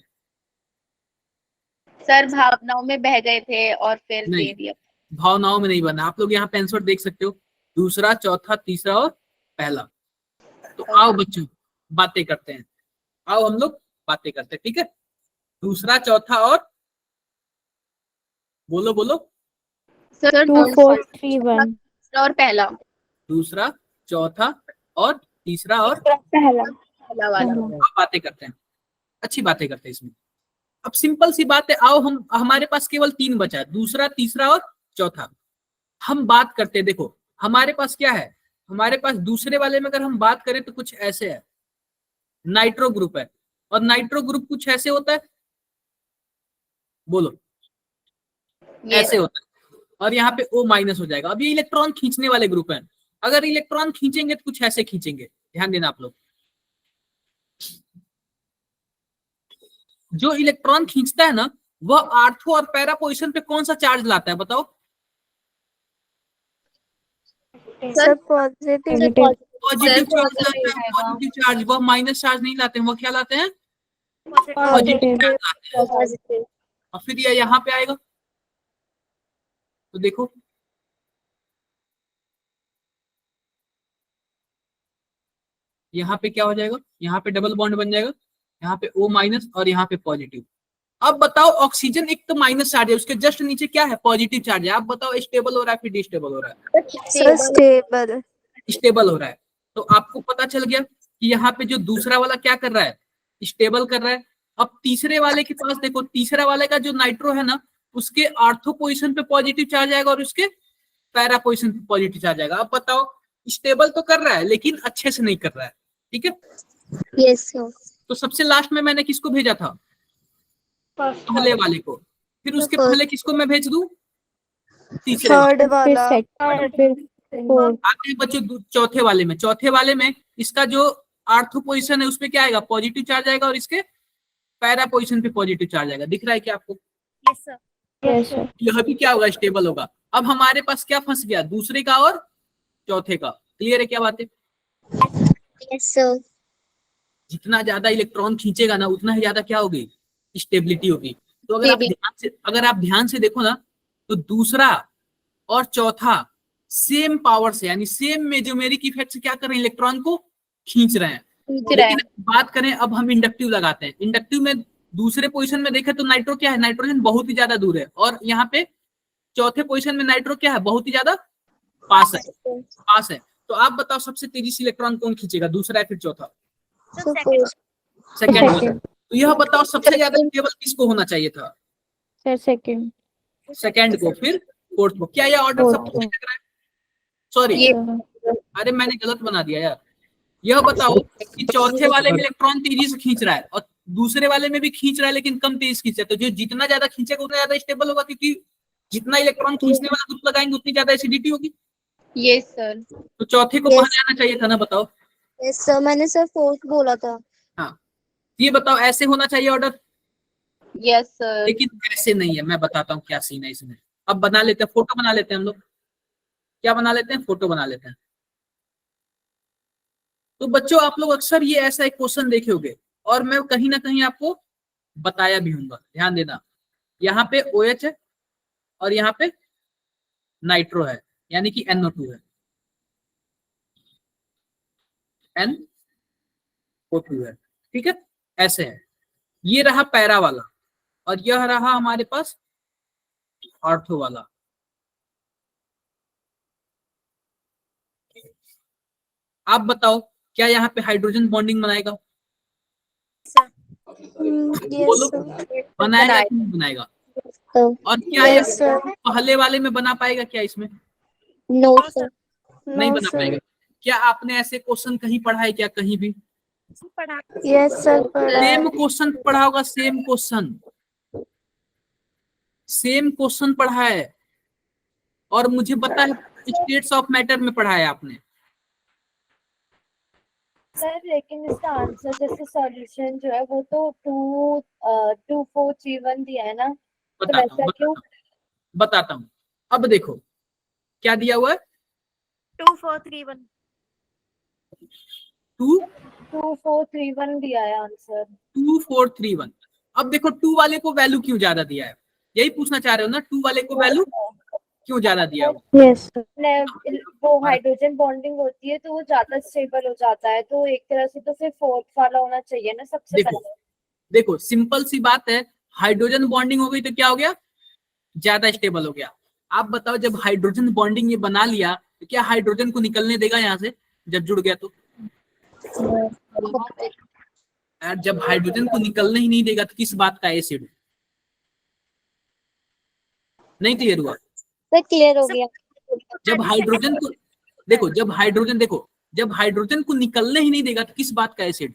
सर भावनाओं में बह गए थे और फिर नहीं। दे दिया। भावनाओं में नहीं बना। आप लोग यहाँ पे आंसर देख सकते हो, दूसरा, चौथा, तीसरा और पहला। तो आओ बच्चों बातें करते हैं, आओ हम लोग बातें करते हैं, ठीक है? दूसरा, चौथा और बोलो बोलो। सर 2 4 3 1 और पहला दूसरा, चौथा और तीसरा और पहला पहला वाला। आप बातें करते हैं, अच्छी बातें करते हैं इसमें। अब सिंपल सी बात है, आओ हम, हमारे पास केवल 3 बचा है, दूसरा, तीसरा और चौथा। हम बात करते हैं, देखो हमारे पास क्या है, हमारे पास दूसरे वाले में अगर हम बात करें तो कुछ ऐसे है, नाइट्रो ग्रुप है, और नाइट्रो ग्रुप कुछ ऐसे होता है, बोलो ऐसे होता है, और यहाँ पे O माइनस हो जाएगा। अब ये इलेक्ट्रॉन खींचने वाले ग्रुप हैं, अगर इलेक्ट्रॉन खींचेंगे तो कुछ ऐसे खींचेंगे, ध्यान देना आप लोग। जो इलेक्ट्रॉन खींचता है ना, वह आर्थो और पैरा पोजीशन पे कौन सा चार्ज लाता है बताओ? सर पॉजिटिव चार्ज लाता है, पॉजिटिव चार्ज। वह माइनस चार्ज नहीं लाते हैं, वो क्या लाते हैं? पॉजिटिव चार्ज लाते हैं। और फिर ये यहाँ पे आएगा तो देखो, यहाँ पे क्या हो जाएगा, यहाँ पे डबल बॉन्ड बन जाएगा, यहाँ पे O माइनस और यहाँ पे पॉजिटिव। अब बताओ ऑक्सीजन एक तो माइनस चार्ज है, उसके जस्ट नीचे क्या है? पॉजिटिव चार्ज है। आप बताओ स्टेबल हो रहा है फिर डिस्टेबल हो रहा है? स्टेबल हो रहा है। तो आपको पता चल गया कि यहाँ पे जो दूसरा वाला क्या कर रहा है? स्टेबल कर रहा है। अब तीसरे वाले के पास देखो, तीसरा वाले का जो नाइट्रो है ना, उसके आर्थो पोजीशन पे पॉजिटिव चार्ज आएगा और उसके पैरा पोजीशन पे पॉजिटिव चार्ज आएगा। अब बताओ, स्टेबल तो कर रहा है लेकिन अच्छे से नहीं कर रहा है, ठीक है? यस। तो सबसे लास्ट में मैंने किसको भेजा था? पहले वाले को। फिर उसके पहले किसको मैं भेज दूं? तीसरे वाले। आगे बच्चों चौथे वाले में, चौथे वाले में इसका जो आर्थो पोजीशन है उसपे क्या आएगा? पॉजिटिव चार्ज आएगा, और इसके पैरा पोजीशन पे पॉजिटिव चार्ज आएगा। दिख रहा है क्या आपको? यस सर यह भी क्या होगा? स्टेबल होगा। अब हमारे पास क्या फंस गया? दूसरे का और चौथे का। क्लियर है क्या बात है? Yes sir. जितना ज्यादा इलेक्ट्रॉन खींचेगा ना, उतना ही ज्यादा क्या होगी? स्टेबिलिटी होगी। तो अगर आप ध्यान से देखो ना, तो दूसरा और चौथा सेम पावर से, यानी सेम मेजोमेरिक इफेक्ट से क्या कर रहे हैं? इलेक्ट्रॉन को खींच रहे हैं। लेकिन बात करें, अब हम इंडक्टिव लगाते हैं। इंडक्टिव में दूसरे पोजीशन में देखें तो नाइट्रो क्या है? नाइट्रोजन बहुत ही ज्यादा दूर है, और यहाँ पे चौथे पोजीशन में नाइट्रो क्या है? बहुत ही ज्यादा पास है। तो आप बताओ सबसे तेजी से इलेक्ट्रॉन कौन खींचेगा, दूसरा या फिर चौथा? सेकंड। तो यह बताओ सबसे ज्यादा स्टेबल किसको होना चाहिए था? सर सेकंड को, फिर फोर्थ को। क्या यह ऑर्डर सब लग रहा है? सॉरी, अरे मैंने गलत बना दिया यार। यह बताओ कि चौथे वाले में इलेक्ट्रॉन तेजी से खींच रहा है और दूसरे वाले में भी खींच रहा है, लेकिन कम तेज खींच रहा है। तो जो जितना ज्यादा खींचेगा उतना ज्यादा स्टेबल होगा, क्योंकि जितना इलेक्ट्रॉन खींचने वाला ग्रुप लगाएंगे उतनी ज्यादा एसिडिटी होगी। Yes sir. तो चौथे को पहले आना चाहिए था ना, बताओ? यस सर, मैंने सर फोर्थ बोला था। हाँ, ये बताओ ऐसे होना चाहिए ऑर्डर? Yes sir. लेकिन ऐसे नहीं है। मैं बताता हूँ क्या सीन है इसमें। अब बना लेते हैं, फोटो बना लेते हैं हम लोग। क्या बना लेते हैं? फोटो बना लेते हैं। तो बच्चों आप लोग अक्सर ये ऐसा एक क्वेश्चन देखे होंगे, और मैं कहीं ना कहीं आपको बताया भी हूँ। ध्यान देना, यहाँ पे OH है और यहाँ पे नाइट्रो है, यानी कि NO2 है, NO2 है, ठीक है? ऐसे है। ये रहा पैरा वाला, और यह रहा हमारे पास आर्थो वाला। आप बताओ क्या यहाँ पे हाइड्रोजन बॉन्डिंग बनाएगा? बोलो, बनाएगा कि नहीं बनाएगा? और क्या यहाँ पहले वाले में बना पाएगा क्या इसमें? No sir. नहीं बना पाएगा। क्या आपने ऐसे क्वेश्चन कहीं पढ़ा है क्या, कहीं भी? यस सर सेम क्वेश्चन पढ़ा होगा, सेम क्वेश्चन पढ़ा है, और मुझे पता है स्टेट्स ऑफ मैटर में पढ़ा है आपने। सर लेकिन इसका आंसर जैसे सॉल्यूशन जो है वो तो 2 4 3 1 दिया है ना, तो वैसा क्यों? बताता हूँ। अब देखो क्या दिया हुआ है, 2 4 3 1 2 2 4 3 1 दिया है आंसर। 2 4 3 1। अब देखो 2 वाले को वैल्यू क्यों ज्यादा दिया है, यही पूछना चाह रहे हो ना, 2 वाले को वैल्यू क्यों ज्यादा दिया है? यस वो हाइड्रोजन बॉन्डिंग होती है तो वो ज्यादा स्टेबल हो जाता है, तो एक तरह से तो फिर फोर्थ वाला होना चाहिए ना सबसे पहले। देखो सिंपल सी बात है, हाइड्रोजन बॉन्डिंग हो गई तो क्या हो गया, ज्यादा स्टेबल हो गया। आप बताओ जब हाइड्रोजन बॉन्डिंग ये बना लिया तो क्या हाइड्रोजन को निकलने देगा यहाँ से जब जुड़ गया तो? यार जब हाइड्रोजन को निकलने ही नहीं देगा तो किस बात का एसिड? नहीं क्लियर हुआ? सर क्लियर हो गया। जब हाइड्रोजन को जब हाइड्रोजन को निकलने ही नहीं देगा तो किस बात का एसिड?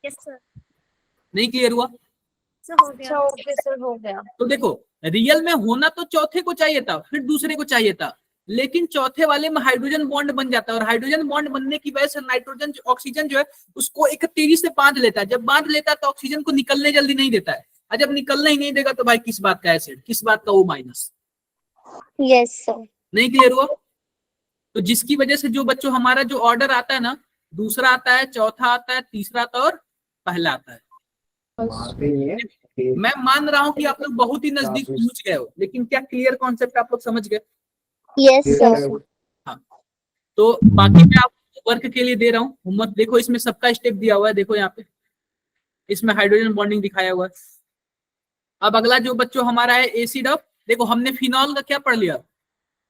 यस सर नहीं क्लियर हुआ? हो गया। सर हो गया। तो देखो रियल में होना तो चौथे को चाहिए था, फिर दूसरे को चाहिए था, लेकिन चौथे वाले में हाइड्रोजन बॉन्ड बन जाता है, और हाइड्रोजन बॉन्ड बनने की वजह से नाइट्रोजन ऑक्सीजन जो है उसको एक तेजी से बांध लेता है। जब बांध लेता है तो ऑक्सीजन को निकलने जल्दी नहीं देता है, और जब निकलने ही नहीं देगा तो भाई किस बात का एसिड, किस बात का O माइनस? Yes sir. नहीं क्लियर हुआ? तो जिसकी वजह से जो बच्चों हमारा जो ऑर्डर आता है ना, दूसरा आता है, चौथा आता है, तीसरा आता है और पहला आता है। मैं मान रहा हूं कि आप लोग बहुत ही नजदीक पहुंच गए हो, लेकिन क्या क्लियर कॉन्सेप्ट आप लोग समझ गए? Yes sir. हाँ, तो बाकी मैं आपको वर्क के लिए दे रहा हूँ होमवर्क। देखो इसमें सबका स्टेप दिया हुआ है, देखो यहाँ पे इसमें हाइड्रोजन बॉन्डिंग दिखाया हुआ है। अब अगला जो बच्चों हमारा है एसिड ऑफ, देखो हमने फिनॉल का क्या पढ़ लिया,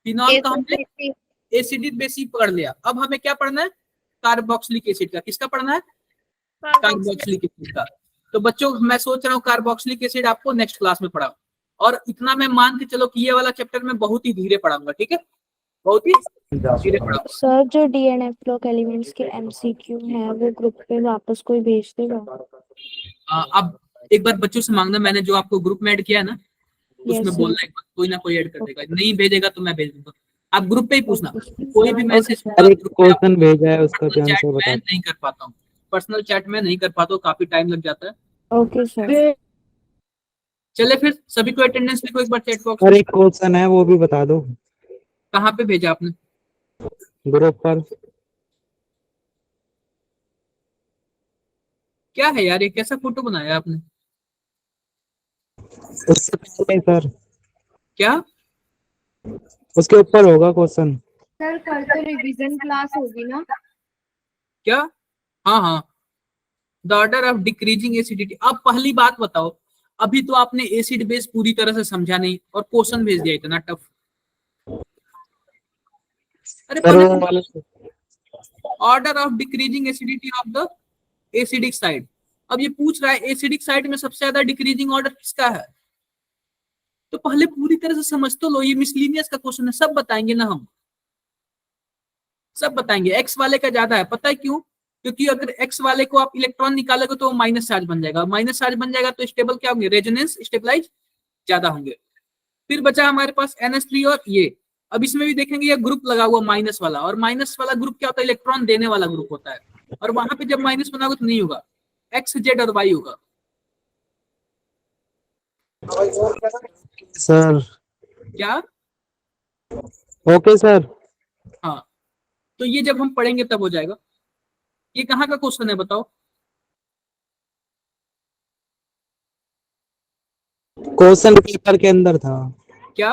फिनॉल का हमने एसिडिक बेसिक पढ़ लिया। अब हमें क्या पढ़ना है, कार्बोक्सिलिक एसिड का। किसका पढ़ना है? कार्बोक्सिलिक एसिड का। तो बच्चों मैं सोच रहा हूँ कार्बोक्सिलिक एसिड आपको नेक्स्ट क्लास में पढ़ाऊं, और इतना मैं मान के चलो कि ये वाला चैप्टर मैं बहुत ही धीरे पढ़ाऊंगा, ठीक है, बहुत ही धीरे पढ़ाऊंगा। सर जो DNF ब्लॉक एलिमेंट्स के MCQ हैं वो ग्रुप पे वापस कोई भेज देगा? अब एक बार बच्चों से मांगना, मैंने जो आपको ग्रुप में ऐड किया है ना उसमें बोलना, कोई ना कोई ऐड कर देगा, नहीं भेजेगा तो मैं भेज दूंगा। आप ग्रुप पे ही पूछना, कोई भी मैसेज क्वेश्चन भेजा है उसका भी आंसर मैं बता। नहीं कर पाता हूँ, पर्सनल चैट में नहीं कर पाता हूँ, काफी टाइम लग जाता है। Okay sir. चले फिर सभी को अटेंडेंस लिखो एक बार चैट बॉक्स और में। एक क्वेश्चन है वो भी बता दो। कहाँ पे भेजा आपने? ग्रुप पर। क्या है यार, ये कैसा फोटो बनाया आपने? उससे पहले सर, क्या उसके ऊपर होगा क्वेश्चन। सर कल तो रिवीजन क्लास होगी ना? क्या? हाँ हाँ, the order of decreasing acidity. अब पहली बात बताओ, अभी तो आपने एसिड बेस पूरी तरह से समझा नहीं और क्वेश्चन भेज दिया इतना टफ। अरे order of decreasing acidity of the acidic side. अब ये पूछ रहा है एसिडिक साइड में सबसे ज्यादा डिक्रीजिंग ऑर्डर किसका है, तो पहले पूरी तरह से समझ तो लो। ये मिसलिनियस का क्वेश्चन है, सब बताएंगे ना, हम सब बताएंगे। एक्स वाले का ज्यादा है, पता है क्यों? क्योंकि अगर एक्स वाले को आप इलेक्ट्रॉन निकालोगे तो माइनस चार्ज बन जाएगा, माइनस चार्ज बन जाएगा तो स्टेबल क्या होंगे, रेजोनेंस स्टेबलाइज ज्यादा होंगे। फिर बचा हमारे पास NH3 और ये। अब इसमें भी देखेंगे ये ग्रुप लगा हुआ माइनस वाला, और माइनस वाला ग्रुप क्या होता है, इलेक्ट्रॉन देने वाला ग्रुप होता है, और वहां पे जब माइनस बनाओगे तो नहीं होगा, एक्स जेड और वाई होगा। सर क्या? Okay sir. हाँ, तो ये जब हम पढ़ेंगे तब हो जाएगा। ये कहाँ का क्वेश्चन है बताओ? क्वेश्चन पेपर के अंदर था। क्या?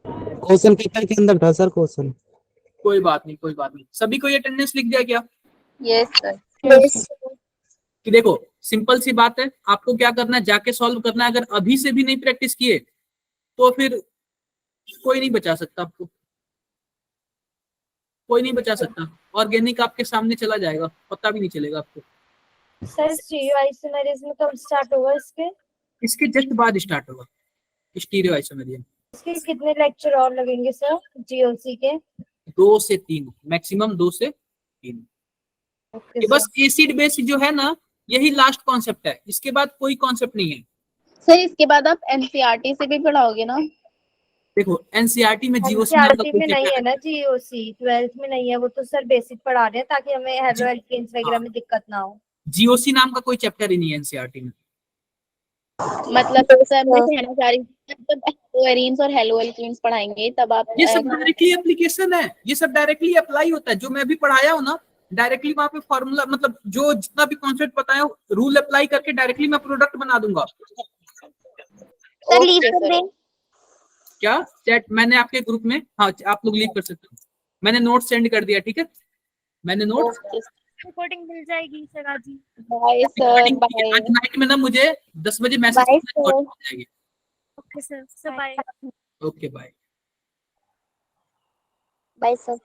क्वेश्चन पेपर के अंदर था सर क्वेश्चन। कोई बात नहीं, कोई बात नहीं। सभी को ये अटेंडेंस लिख दिया क्या? Yes sir. कि देखो सिंपल सी बात है, आपको क्या करना है, जाके सॉल्व करना है। अगर अभी से भी नहीं प्रैक्टिस किए तो फिर कोई नहीं बचा सकता आपको। कोई नहीं बचा सकता। ऑर्गेनिक आपके सामने चला जाएगा, पता भी नहीं चलेगा आपको। सर स्टीरियो आइसोमेरिज्म में कब स्टार्ट होगा इसके? इसके जस्ट बाद स्टार्ट होगा स्टीरियो आइसोमेरिज्म। इसके कितने लेक्चर और लगेंगे सर जीओसी के? 2 से 3 मैक्सिमम, 2 से 3। ओके ये बस एसिड बेस जो है ना, यही लास्ट कॉन्सेप्ट है, इसके बाद कोई कॉन्सेप्ट नहीं है। सर इसके बाद आप एनसीईआरटी से भी पढ़ाओगे ना? देखो एनसीईआरटी में जीओसी नाम का एनसीईआरटी कोई में नहीं है चैप्टर ना जीओसी, 12th में नहीं है वो, तो सर बेसिक पढ़ा रहे हैं ताकि हमें हेलो एल्केन्स वगैरह में दिक्कत ना हो। जीओसी नाम का कोई चैप्टर ही नहीं है एनसीईआरटी में। मतलब सर मैं कहना चाह रही थी जब हेलोएरीन्स और हेलोएल्कीन्स पढ़ाएंगे तब आप ये सब डायरेक्टली एप्लीकेशन है, ये सब डायरेक्टली अप्लाई होता है। जो मैं अभी पढ़ाया हूँ ना, डायरेक्टली वहां पे फॉर्मूला, मतलब जो जितना भी कॉन्सेप्ट बताया हूँ, रूल अप्लाई करके डायरेक्टली मैं प्रोडक्ट बना दूंगा। सर लीव कर दें? क्या चैट मैंने आपके ग्रुप में, हाँ आप लोग लीव कर सकते हो, मैंने नोट सेंड कर दिया, ठीक है? मैंने नोट रिकॉर्डिंग मिल जाएगी सर आज ही? Bye sir, bye. आज नाइट में ना मुझे 10 बजे मैसेज बाय सर। जाएगी। Okay sir, bye. Okay bye. Bye sir.